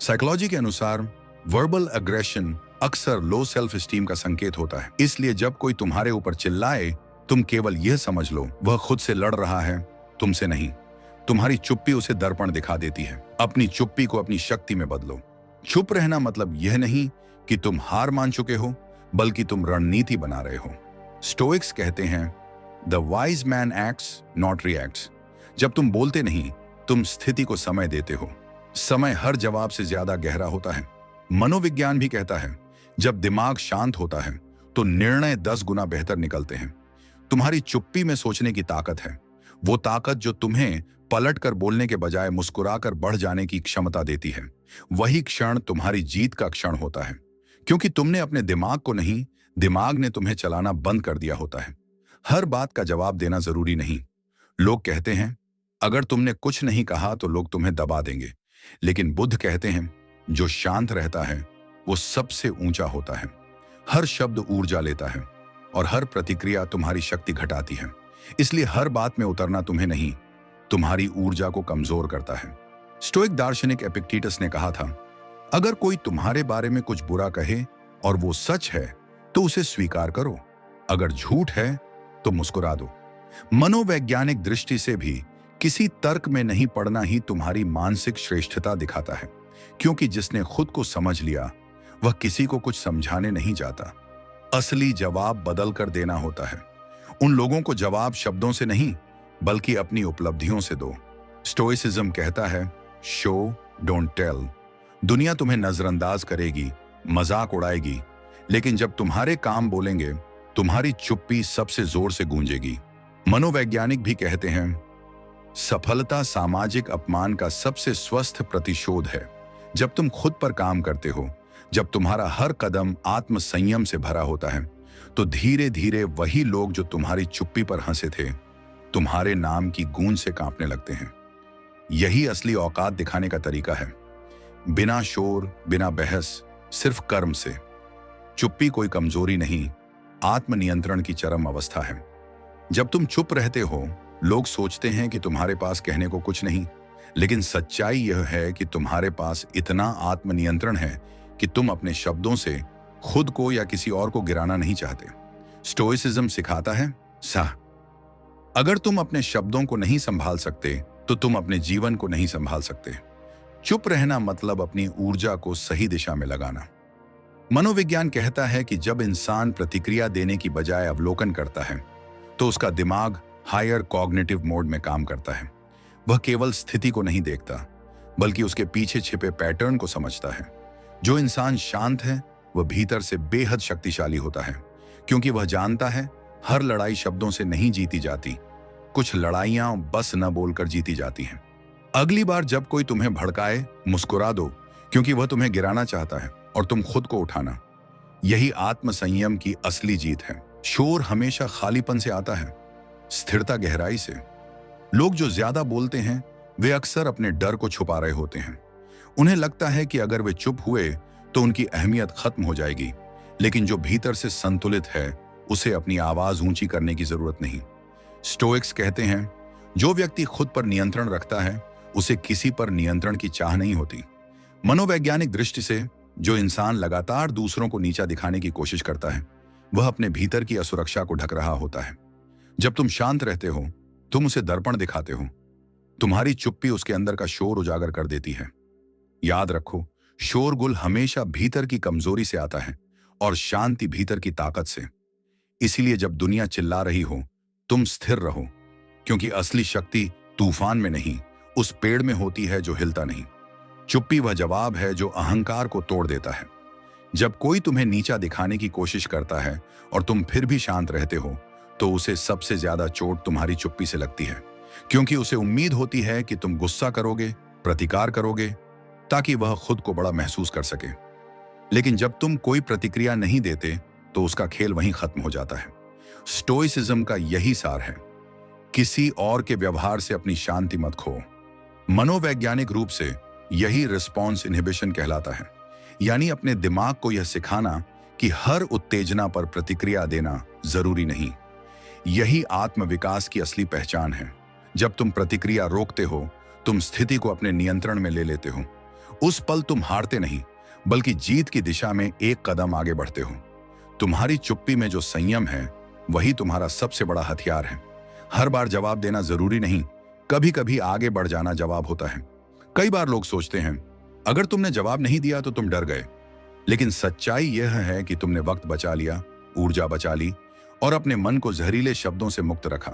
साइकोलॉजी के अनुसार वर्बल एग्रेशन अक्सर लो सेल्फ स्टीम का संकेत होता है। इसलिए जब कोई तुम्हारे ऊपर चिल्लाए, तुम केवल यह समझ लो वह खुद से लड़ रहा है, तुमसे नहीं। तुम्हारी चुप्पी उसे दर्पण दिखा देती है। अपनी चुप्पी को अपनी शक्ति में बदलो। चुप रहना मतलब यह नहीं कि तुम हार मान चुके हो, बल्कि तुम रणनीति बना रहे हो। स्टोइक्स कहते हैं, the wise man acts not reacts. जब तुम बोलते नहीं, तुम स्थिति को समय देते हो। समय हर जवाब से ज्यादा गहरा होता है। मनोविज्ञान भी कहता है, जब दिमाग शांत होता है तो निर्णय 10 गुना बेहतर निकलते हैं। तुम्हारी चुप्पी में सोचने की ताकत है, वो ताकत जो तुम्हें पलट कर बोलने के बजाय मुस्कुराकर बढ़ जाने की क्षमता देती है। वही क्षण तुम्हारी जीत का क्षण होता है, क्योंकि तुमने अपने दिमाग को नहीं, दिमाग ने तुम्हें चलाना बंद कर दिया होता है। हर बात का जवाब देना जरूरी नहीं। लोग कहते हैं, अगर तुमने कुछ नहीं कहा तो लोग तुम्हें दबा देंगे, लेकिन बुद्ध कहते हैं, जो शांत रहता है वो सबसे ऊंचा होता है। हर शब्द ऊर्जा लेता है और हर प्रतिक्रिया तुम्हारी शक्ति घटाती है। इसलिए हर बात में उतरना तुम्हें नहीं, तुम्हारी ऊर्जा को कमजोर करता है। स्टोइक दार्शनिक एपिक्टेटस ने कहा था, अगर कोई तुम्हारे बारे में कुछ बुरा कहे और वो सच है तो उसे स्वीकार करो, अगर झूठ है तो मुस्कुरा दो। मनोवैज्ञानिक दृष्टि से भी किसी तर्क में नहीं पड़ना ही तुम्हारी मानसिक श्रेष्ठता दिखाता है, क्योंकि जिसने खुद को समझ लिया वह किसी को कुछ समझाने नहीं जाता। असली जवाब बदल कर देना होता है। उन लोगों को जवाब शब्दों से नहीं, बल्कि अपनी उपलब्धियों से दो। स्टोइसिज्म कहता है, शो डोंट टेल। दुनिया तुम्हें नजरअंदाज करेगी, मजाक उड़ाएगी, लेकिन जब तुम्हारे काम बोलेंगे, तुम्हारी चुप्पी सबसे जोर से गूंजेगी। मनोवैज्ञानिक भी कहते हैं, सफलता सामाजिक अपमान का सबसे स्वस्थ प्रतिशोध है। जब तुम खुद पर काम करते हो, जब तुम्हारा हर कदम आत्म संयम से भरा होता है, तो धीरे धीरे वही लोग जो तुम्हारी चुप्पी पर हंसे थे, तुम्हारे नाम की गूंज से कांपने लगते हैं। यही असली औकात दिखाने का तरीका है, बिना शोर, बिना बहस, सिर्फ कर्म से। चुप्पी कोई कमजोरी नहीं, आत्मनियंत्रण की चरम अवस्था है। जब तुम चुप रहते हो, लोग सोचते हैं कि तुम्हारे पास कहने को कुछ नहीं, लेकिन सच्चाई यह है कि तुम्हारे पास इतना आत्मनियंत्रण है कि तुम अपने शब्दों से खुद को या किसी और को गिराना नहीं चाहते। स्टोइसिज्म सिखाता है, अगर तुम अपने शब्दों को नहीं संभाल सकते तो तुम अपने जीवन को नहीं संभाल सकते। चुप रहना मतलब अपनी ऊर्जा को सही दिशा में लगाना। मनोविज्ञान कहता है कि जब इंसान प्रतिक्रिया देने की बजाय अवलोकन करता है तो उसका दिमाग हायर कॉग्निटिव मोड में काम करता है। वह केवल स्थिति को नहीं देखता, बल्कि उसके पीछे छिपे पैटर्न को समझता है। जो इंसान शांत है वह भीतर से बेहद शक्तिशाली होता है, क्योंकि वह जानता है हर लड़ाई शब्दों से नहीं जीती जाती, कुछ लड़ाइयां बस न बोलकर जीती जाती हैं। अगली बार जब कोई तुम्हें भड़काए, मुस्कुरा दो, क्योंकि वह तुम्हें गिराना चाहता है और तुम खुद को उठाना। यही आत्मसंयम की असली जीत है। शोर हमेशा खालीपन से आता है, स्थिरता गहराई से। लोग जो ज्यादा बोलते हैं वे अक्सर अपने डर को छुपा रहे होते हैं। उन्हें लगता है कि अगर वे चुप हुए तो उनकी अहमियत खत्म हो जाएगी, लेकिन जो भीतर से संतुलित है उसे अपनी आवाज ऊंची करने की जरूरत नहीं। स्टोइक्स कहते हैं, जो व्यक्ति खुद पर नियंत्रण रखता है उसे किसी पर नियंत्रण की चाह नहीं होती। मनोवैज्ञानिक दृष्टि से जो इंसान लगातार दूसरों को नीचा दिखाने की कोशिश करता है वह अपने भीतर की असुरक्षा को ढक रहा होता है। जब तुम शांत रहते हो, तुम उसे दर्पण दिखाते हो। तुम्हारी चुप्पी उसके अंदर का शोर उजागर कर देती है। याद रखो, शोरगुल हमेशा भीतर की कमजोरी से आता है और शांति भीतर की ताकत से। इसीलिए जब दुनिया चिल्ला रही हो, तुम स्थिर रहो, क्योंकि असली शक्ति तूफान में नहीं, उस पेड़ में होती है जो हिलता नहीं। चुप्पी वह जवाब है जो अहंकार को तोड़ देता है। जब कोई तुम्हें नीचा दिखाने की कोशिश करता है और तुम फिर भी शांत रहते हो, तो उसे सबसे ज्यादा चोट तुम्हारी चुप्पी से लगती है, क्योंकि उसे उम्मीद होती है कि तुम गुस्सा करोगे, प्रतिकार करोगे, ताकि वह खुद को बड़ा महसूस कर सके। लेकिन जब तुम कोई प्रतिक्रिया नहीं देते तो उसका खेल वहीं खत्म हो जाता है। स्टोइसिज्म का यही सार है, किसी और के व्यवहार से अपनी शांति मत खो। मनोवैज्ञानिक रूप से यही रिस्पॉन्स इनहिबिशन कहलाता है, यानी अपने दिमाग को यह सिखाना कि हर उत्तेजना पर प्रतिक्रिया देना जरूरी नहीं। यही आत्मविकास की असली पहचान है। जब तुम प्रतिक्रिया रोकते हो, तुम स्थिति को अपने नियंत्रण में ले लेते हो। उस पल तुम हारते नहीं, बल्कि जीत की दिशा में एक कदम आगे बढ़ते हो। तुम्हारी चुप्पी में जो संयम है, वही तुम्हारा सबसे बड़ा हथियार है। हर बार जवाब देना जरूरी नहीं, कभी कभी आगे बढ़ जाना जवाब होता है। कई बार लोग सोचते हैं, अगर तुमने जवाब नहीं दिया तो तुम डर गए। लेकिन सच्चाई यह है कि तुमने वक्त बचा लिया, ऊर्जा बचा ली और अपने मन को जहरीले शब्दों से मुक्त रखा।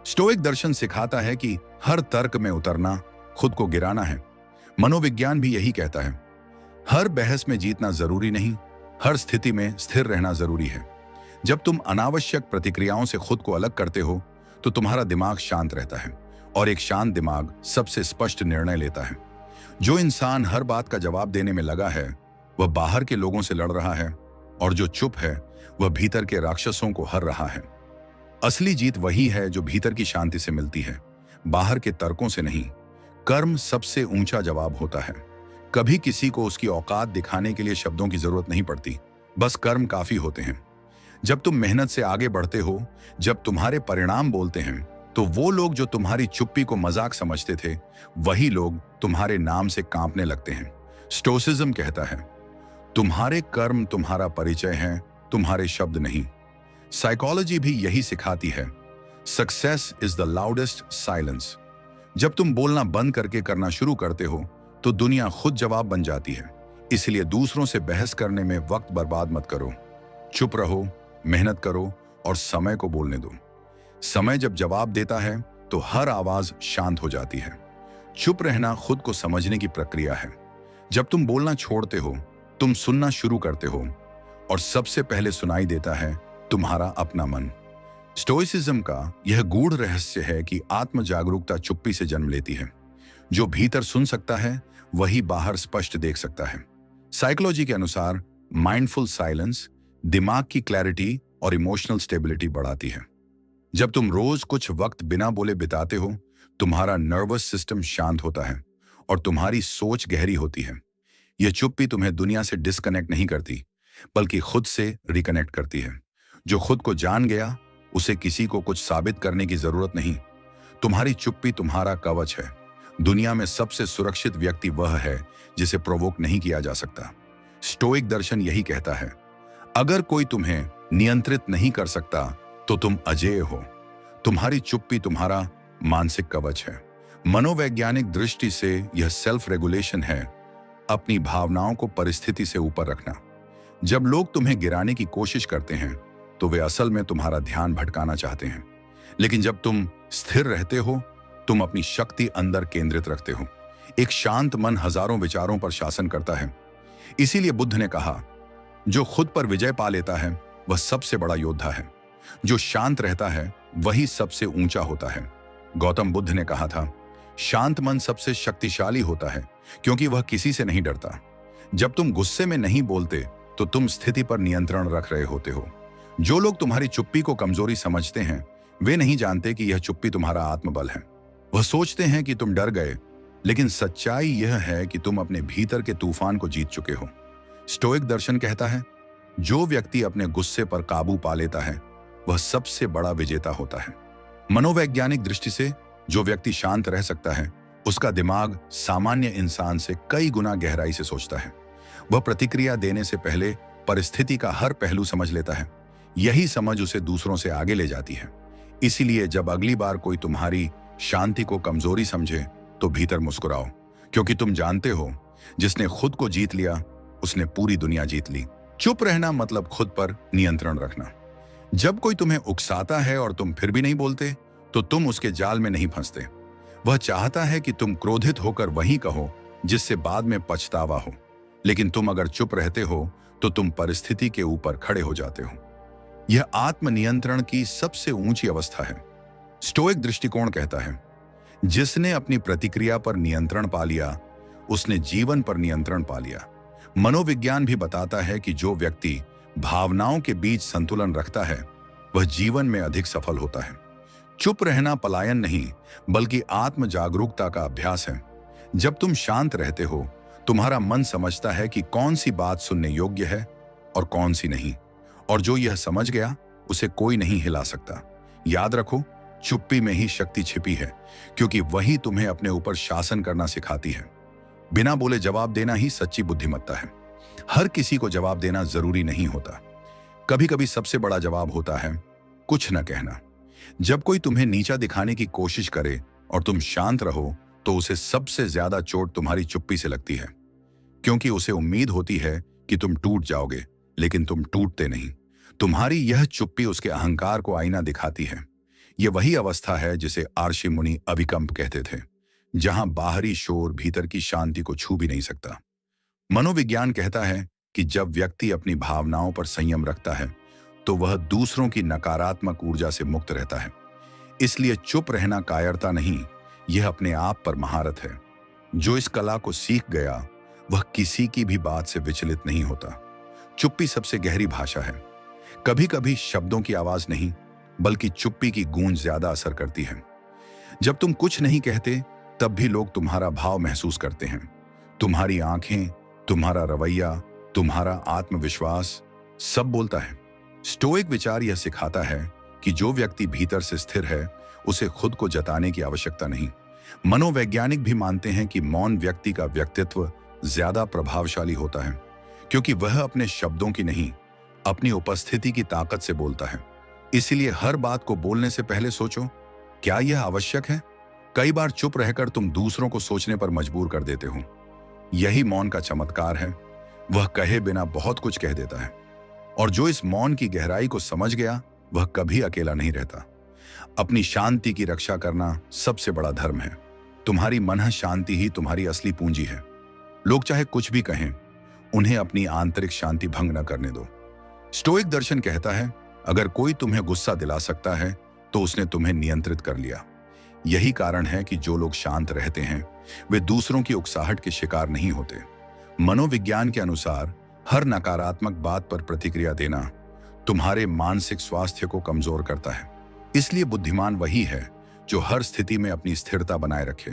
स्टोइक दर्शन सिखाता है कि हर तर्क में उतरना खुद को गिराना है। मनोविज्ञान भी यही कहता है। हर बहस में जीतना जरूरी नहीं, हर स्थिति में स्थिर रहना जरूरी है। जब तुम अनावश्यक प्रतिक्रियाओं से खुद को अलग करते हो तो तुम्हारा दिमाग शांत रहता है, और एक शांत दिमाग सबसे स्पष्ट निर्णय लेता है। जो इंसान हर बात का जवाब देने में लगा है, वह बाहर के लोगों से लड़ रहा है, और जो चुप है वह भीतर के राक्षसों को हर रहा है। असली जीत वही है जो भीतर की शांति से मिलती है, बाहर के तर्कों से नहीं। कर्म सबसे ऊंचा जवाब होता है। कभी किसी को उसकी औकात दिखाने के लिए शब्दों की जरूरत नहीं पड़ती, बस कर्म काफी होते हैं। जब तुम मेहनत से आगे बढ़ते हो, जब तुम्हारे परिणाम बोलते हैं, तो वो लोग जो तुम्हारी चुप्पी को मजाक समझते थे, वही लोग तुम्हारे नाम से कांपने लगते हैं। स्टोइसिज्म कहता है, तुम्हारे कर्म तुम्हारा परिचय है, तुम्हारे शब्द नहीं। साइकोलॉजी भी यही सिखाती है, success is the loudest silence. जब तुम बोलना बंद करके करना शुरू करते हो तो दुनिया खुद जवाब बन जाती है। इसलिए दूसरों से बहस करने में वक्त बर्बाद मत करो। चुप रहो, मेहनत करो और समय को बोलने दो। समय जब जवाब देता है तो हर आवाज शांत हो जाती है। चुप रहना खुद को समझने की प्रक्रिया है। जब तुम बोलना छोड़ते हो, तुम सुनना शुरू करते हो, और सबसे पहले सुनाई देता है तुम्हारा अपना मन। स्टोइसिज्म का यह गूढ़ रहस्य है कि आत्म जागरूकता चुप्पी से जन्म लेती है। जो भीतर सुन सकता है वही बाहर स्पष्ट देख सकता है। साइकोलॉजी के अनुसार माइंडफुल साइलेंस दिमाग की क्लैरिटी और इमोशनल स्टेबिलिटी बढ़ाती है। जब तुम रोज कुछ वक्त बिना बोले बिताते हो, तुम्हारा नर्वस सिस्टम शांत होता है और तुम्हारी सोच गहरी होती है। यह चुप्पी तुम्हें दुनिया से डिस्कनेक्ट नहीं करती, बल्कि खुद से रिकनेक्ट करती है। जो खुद को जान गया, उसे किसी को कुछ साबित करने की जरूरत नहीं। तुम्हारी चुप्पी तुम्हारा कवच है। दुनिया में सबसे सुरक्षित व्यक्ति वह है जिसे प्रोवोक नहीं किया जा सकता। स्टोइक दर्शन यही कहता है, अगर कोई तुम्हें नियंत्रित नहीं कर सकता तो तुम अजेय हो। तुम्हारी चुप्पी तुम्हारा मानसिक कवच है। मनोवैज्ञानिक दृष्टि से यह सेल्फ रेगुलेशन है, अपनी भावनाओं को परिस्थिति से ऊपर रखना। जब लोग तुम्हें गिराने की कोशिश करते हैं तो वे असल में तुम्हारा ध्यान भटकाना चाहते हैं। लेकिन जब तुम स्थिर रहते हो, तुम अपनी शक्ति अंदर केंद्रित रखते हो। एक शांत मन हजारों विचारों पर शासन करता है। इसीलिए बुद्ध ने कहा, जो खुद पर विजय पा लेता है वह सबसे बड़ा योद्धा है। जो शांत रहता है वही सबसे ऊंचा होता है। गौतम बुद्ध ने कहा था, शांत मन सबसे शक्तिशाली होता है क्योंकि वह किसी से नहीं डरता। जब तुम गुस्से में नहीं बोलते तो तुम स्थिति पर नियंत्रण रख रहे होते हो। जो लोग तुम्हारी चुप्पी को कमजोरी समझते हैं, वे नहीं जानते कि यह चुप्पी तुम्हारा आत्मबल है। वह सोचते हैं कि तुम डर गए, लेकिन सच्चाई यह है कि तुम अपने भीतर के तूफान को जीत चुके हो। स्टोइक दर्शन कहता है, जो व्यक्ति अपने गुस्से पर काबू पा लेता है वह सबसे बड़ा विजेता होता है। मनोवैज्ञानिक दृष्टि से जो व्यक्ति शांत रह सकता है, उसका दिमाग सामान्य इंसान से कई गुना गहराई से सोचता है। वह प्रतिक्रिया देने से पहले परिस्थिति का हर पहलू समझ लेता है। यही समझ उसे दूसरों से आगे ले जाती है। इसीलिए जब अगली बार कोई तुम्हारी शांति को कमजोरी समझे तो भीतर मुस्कुराओ, क्योंकि तुम जानते हो जिसने खुद को जीत लिया उसने पूरी दुनिया जीत ली। चुप रहना मतलब खुद पर नियंत्रण रखना। जब कोई तुम्हें उकसाता है और तुम फिर भी नहीं बोलते, तो तुम उसके जाल में नहीं फंसते। वह चाहता है कि तुम क्रोधित होकर वही कहो जिससे बाद में पछतावा हो। लेकिन तुम अगर चुप रहते हो तो तुम परिस्थिति के ऊपर खड़े हो जाते हो। यह आत्मनियंत्रण की सबसे ऊंची अवस्था है। स्टोइक दृष्टिकोण कहता है, जिसने अपनी प्रतिक्रिया पर नियंत्रण पा लिया उसने जीवन पर नियंत्रण पा लिया। मनोविज्ञान भी बताता है कि जो व्यक्ति भावनाओं के बीच संतुलन रखता है वह जीवन में अधिक सफल होता है। चुप रहना पलायन नहीं, बल्कि आत्म जागरूकता का अभ्यास है। जब तुम शांत रहते हो, तुम्हारा मन समझता है कि कौन सी बात सुनने योग्य है और कौन सी नहीं, और जो यह समझ गया उसे कोई नहीं हिला सकता। याद रखो, चुप्पी में ही शक्ति छिपी है, क्योंकि वही तुम्हें अपने ऊपर शासन करना सिखाती है। बिना बोले जवाब देना ही सच्ची बुद्धिमत्ता है। हर किसी को जवाब देना जरूरी नहीं होता। कभी कभी सबसे बड़ा जवाब होता है कुछ न कहना। जब कोई तुम्हें नीचा दिखाने की कोशिश करे और तुम शांत रहो, तो उसे सबसे ज्यादा चोट तुम्हारी चुप्पी से लगती है, क्योंकि उसे उम्मीद होती है कि तुम टूट जाओगे, लेकिन तुम टूटते नहीं। तुम्हारी यह चुप्पी उसके अहंकार को आईना दिखाती है। यह वही अवस्था है जिसे आर्षि मुनि अभिकंप कहते थे, जहां बाहरी शोर भीतर की शांति को छू भी नहीं सकता। मनोविज्ञान कहता है कि जब व्यक्ति अपनी भावनाओं पर संयम रखता है, तो वह दूसरों की नकारात्मक ऊर्जा से मुक्त रहता है। इसलिए चुप रहना कायरता नहीं, यह अपने आप पर महारत है। जो इस कला को सीख गया, वह किसी की भी बात से विचलित नहीं होता। चुप्पी सबसे गहरी भाषा है। कभी कभी शब्दों की आवाज नहीं, बल्कि चुप्पी की गूंज ज्यादा असर करती है। जब तुम कुछ नहीं कहते, तब भी लोग तुम्हारा भाव महसूस करते हैं। तुम्हारी आंखें, तुम्हारा रवैया, तुम्हारा आत्मविश्वास, सब बोलता है। स्टोइक विचार यह सिखाता है कि जो व्यक्ति भीतर से स्थिर है, उसे खुद को जताने की आवश्यकता नहीं। मनोवैज्ञानिक भी मानते हैं कि मौन व्यक्ति का व्यक्तित्व ज्यादा प्रभावशाली होता है, क्योंकि वह अपने शब्दों की नहीं, अपनी उपस्थिति की ताकत से बोलता है। इसीलिए हर बात को बोलने से पहले सोचो, क्या यह आवश्यक है? कई बार चुप रहकर तुम दूसरों को सोचने पर मजबूर कर देते हो। यही मौन का चमत्कार है। वह कहे बिना बहुत कुछ कह देता है, और जो इस मौन की गहराई को समझ गया, वह कभी अकेला नहीं रहता। अपनी शांति की रक्षा करना सबसे बड़ा धर्म है। तुम्हारी मन शांति ही तुम्हारी असली पूंजी है। लोग चाहे कुछ भी कहें, उन्हें अपनी आंतरिक शांति भंग न करने दो। स्टोइक दर्शन कहता है, अगर कोई तुम्हें गुस्सा दिला सकता है, तो उसने तुम्हें नियंत्रित कर लिया। यही कारण है कि जो लोग शांत रहते हैं, वे दूसरों की उकसाहट के शिकार नहीं होते। मनोविज्ञान के अनुसार हर नकारात्मक बात पर प्रतिक्रिया देना तुम्हारे मानसिक स्वास्थ्य को कमजोर करता है। इसलिए बुद्धिमान वही है जो हर स्थिति में अपनी स्थिरता बनाए रखे।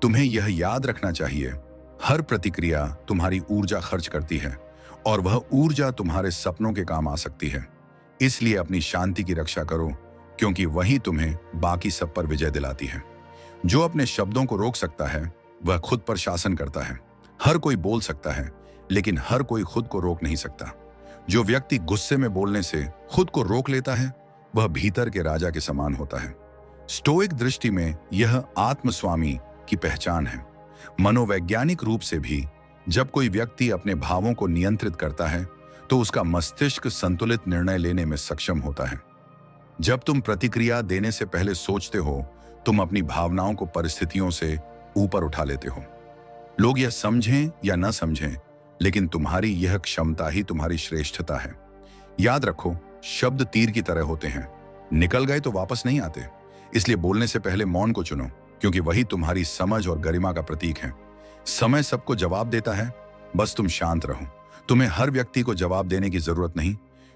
तुम्हें यह याद रखना चाहिए, हर प्रतिक्रिया तुम्हारी ऊर्जा खर्च करती है, और वह ऊर्जा तुम्हारे सपनों के काम आ सकती है। इसलिए अपनी शांति की रक्षा करो, क्योंकि वही तुम्हें बाकी सब पर विजय दिलाती है। जो अपने शब्दों को रोक सकता है, वह खुद पर शासन करता है। हर कोई बोल सकता है, लेकिन हर कोई खुद को रोक नहीं सकता। जो व्यक्ति गुस्से में बोलने से खुद को रोक लेता है, वह भीतर के राजा के समान होता है। स्टोइक दृष्टि में यह आत्मस्वामी की पहचान है। मनोवैज्ञानिक रूप से भी जब कोई व्यक्ति अपने भावों को नियंत्रित करता है, तो उसका मस्तिष्क संतुलित निर्णय लेने में सक्षम होता है। जब तुम प्रतिक्रिया देने से पहले सोचते हो, तुम अपनी भावनाओं को परिस्थितियों से ऊपर उठा लेते हो। लोग यह समझें या न समझें, लेकिन तुम्हारी यह क्षमता ही तुम्हारी श्रेष्ठता है। याद रखो, शब्द तीर की तरह होते हैं, निकल गए तो वापस नहीं आते। इसलिए बोलने से पहले मौन को चुनो, क्योंकि वही तुम्हारी समझ और गरिमा का प्रतीक है। समय सबको जवाब देता है, बस तुम शांत रहो। तुम्हें हर व्यक्ति को जवाब देने की जरूरत नहीं,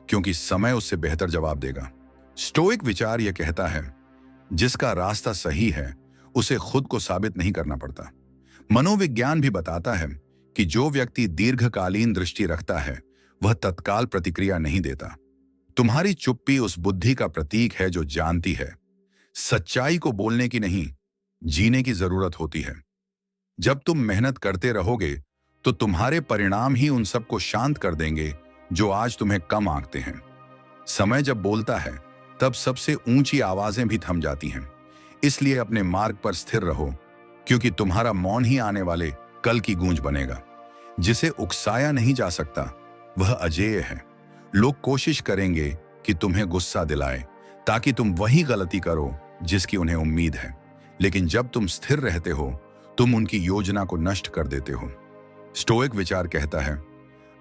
क्योंकि समय उससे बेहतर जवाब देगा। स्टोइक विचार यह कहता है, जिसका रास्ता सही है, उसे खुद को साबित नहीं करना पड़ता। मनोविज्ञान भी बताता है कि जो व्यक्ति दीर्घकालीन दृष्टि रखता है, वह तत्काल प्रतिक्रिया नहीं देता। तुम्हारी चुप्पी उस बुद्धि का प्रतीक है जो जानती है, सच्चाई को बोलने की नहीं, जीने की जरूरत होती है। जब तुम मेहनत करते रहोगे, तो तुम्हारे परिणाम ही उन सबको शांत कर देंगे जो आज तुम्हें कम आंकते हैं। समय जब बोलता है, तब सबसे ऊंची आवाजें भी थम जाती हैं। इसलिए अपने मार्ग पर स्थिर रहो, क्योंकि तुम्हारा मौन ही आने वाले कल की गूंज बनेगा। जिसे उकसाया नहीं जा सकता, वह अजेय है। लोग कोशिश करेंगे कि तुम्हें गुस्सा दिलाएं, ताकि तुम वही गलती करो जिसकी उन्हें उम्मीद है। लेकिन जब तुम स्थिर रहते हो, तुम उनकी योजना को नष्ट कर देते हो। स्टोइक विचार कहता है,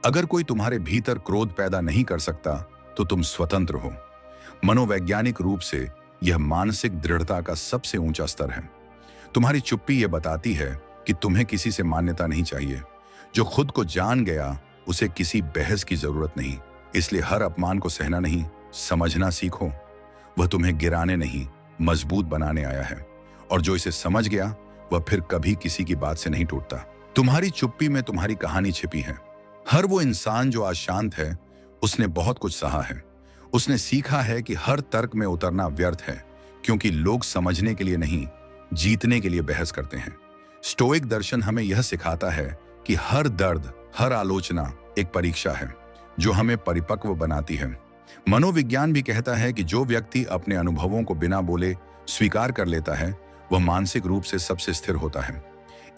अगर कोई तुम्हारे भीतर क्रोध पैदा नहीं कर सकता, तो तुम स्वतंत्र हो। मनोवैज्ञानिक रूप से यह मानसिक दृढ़ता का सबसे ऊंचा स्तर है। तुम्हारी चुप्पी यह बताती है कि तुम्हें किसी से मान्यता नहीं चाहिए। जो खुद को जान गया, उसे किसी बहस की जरूरत नहीं। इसलिए हर अपमान को सहना नहीं, समझना सीखो। वह तुम्हें गिराने नहीं, मजबूत बनाने आया है। और जो इसे समझ गया, वह फिर कभी किसी की बात से नहीं टूटता। तुम्हारी चुप्पी में तुम्हारी कहानी छिपी है। हर वो इंसान जो आज शांत है, उसने बहुत कुछ सहा है। उसने सीखा है कि हर तर्क में उतरना व्यर्थ है, क्योंकि लोग समझने के लिए नहीं, जीतने के लिए बहस करते हैं। स्टोइक दर्शन हमें यह सिखाता है कि हर दर्द, हर आलोचना एक परीक्षा है जो हमें परिपक्व बनाती है। मनोविज्ञान भी कहता है कि जो व्यक्ति अपने अनुभवों को बिना बोले स्वीकार कर लेता है वह मानसिक रूप से सबसे स्थिर होता है।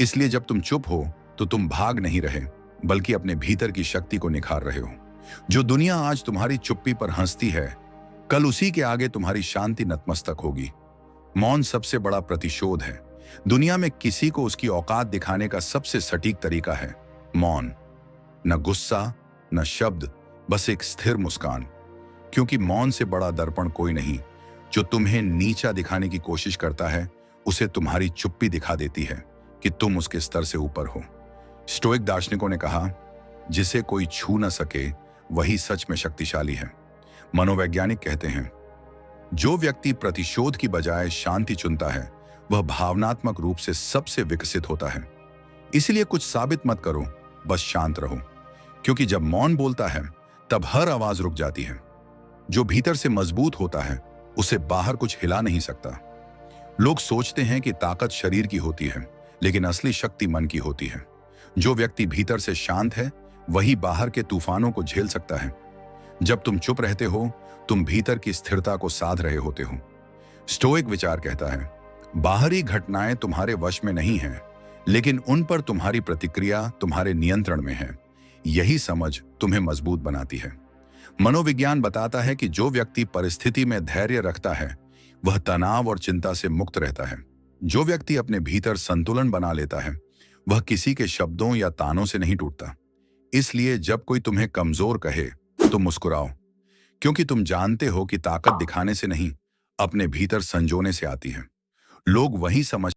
इसलिए जब तुम चुप हो तो तुम भाग नहीं रहे, बल्कि अपने भीतर की शक्ति को निखार रहे हो। जो दुनिया आज तुम्हारी चुप्पी पर हंसती है, कल उसी के आगे तुम्हारी शांति नतमस्तक होगी। मौन सबसे बड़ा प्रतिशोध है। दुनिया में किसी को उसकी औकात दिखाने का सबसे सटीक तरीका है मौन। न गुस्सा, न शब्द, बस एक स्थिर मुस्कान। क्योंकि मौन से बड़ा दर्पण कोई नहीं। जो तुम्हें नीचा दिखाने की कोशिश करता है उसे तुम्हारी चुप्पी दिखा देती है कि तुम उसके स्तर से ऊपर हो। स्टोइक दार्शनिकों ने कहा, जिसे कोई छू न सके वही सच में शक्तिशाली है। मनोवैज्ञानिक कहते हैं, जो व्यक्ति प्रतिशोध की बजाय शांति चुनता है वह भावनात्मक रूप से सबसे विकसित होता है। इसलिए कुछ साबित मत करो, बस शांत रहो। क्योंकि जब मौन बोलता है तब हर आवाज रुक जाती है। जो भीतर से मजबूत होता है उसे बाहर कुछ हिला नहीं सकता। लोग सोचते हैं कि ताकत शरीर की होती है, लेकिन असली शक्ति मन की होती है। जो व्यक्ति भीतर से शांत है वही बाहर के तूफानों को झेल सकता है। जब तुम चुप रहते हो तुम भीतर की स्थिरता को साध रहे होते हो। स्टोइक विचार कहता है, बाहरी घटनाएं तुम्हारे वश में नहीं हैं, लेकिन उन पर तुम्हारी प्रतिक्रिया तुम्हारे नियंत्रण में है। यही समझ तुम्हें मजबूत बनाती है। मनोविज्ञान बताता है कि जो व्यक्ति परिस्थिति में धैर्य रखता है वह तनाव और चिंता से मुक्त रहता है। जो व्यक्ति अपने भीतर संतुलन बना लेता है वह किसी के शब्दों या तानों से नहीं टूटता। इसलिए जब कोई तुम्हें कमजोर कहे तो मुस्कुराओ, क्योंकि तुम जानते हो कि ताकत दिखाने से नहीं, अपने भीतर संजोने से आती है। लोग वही समझ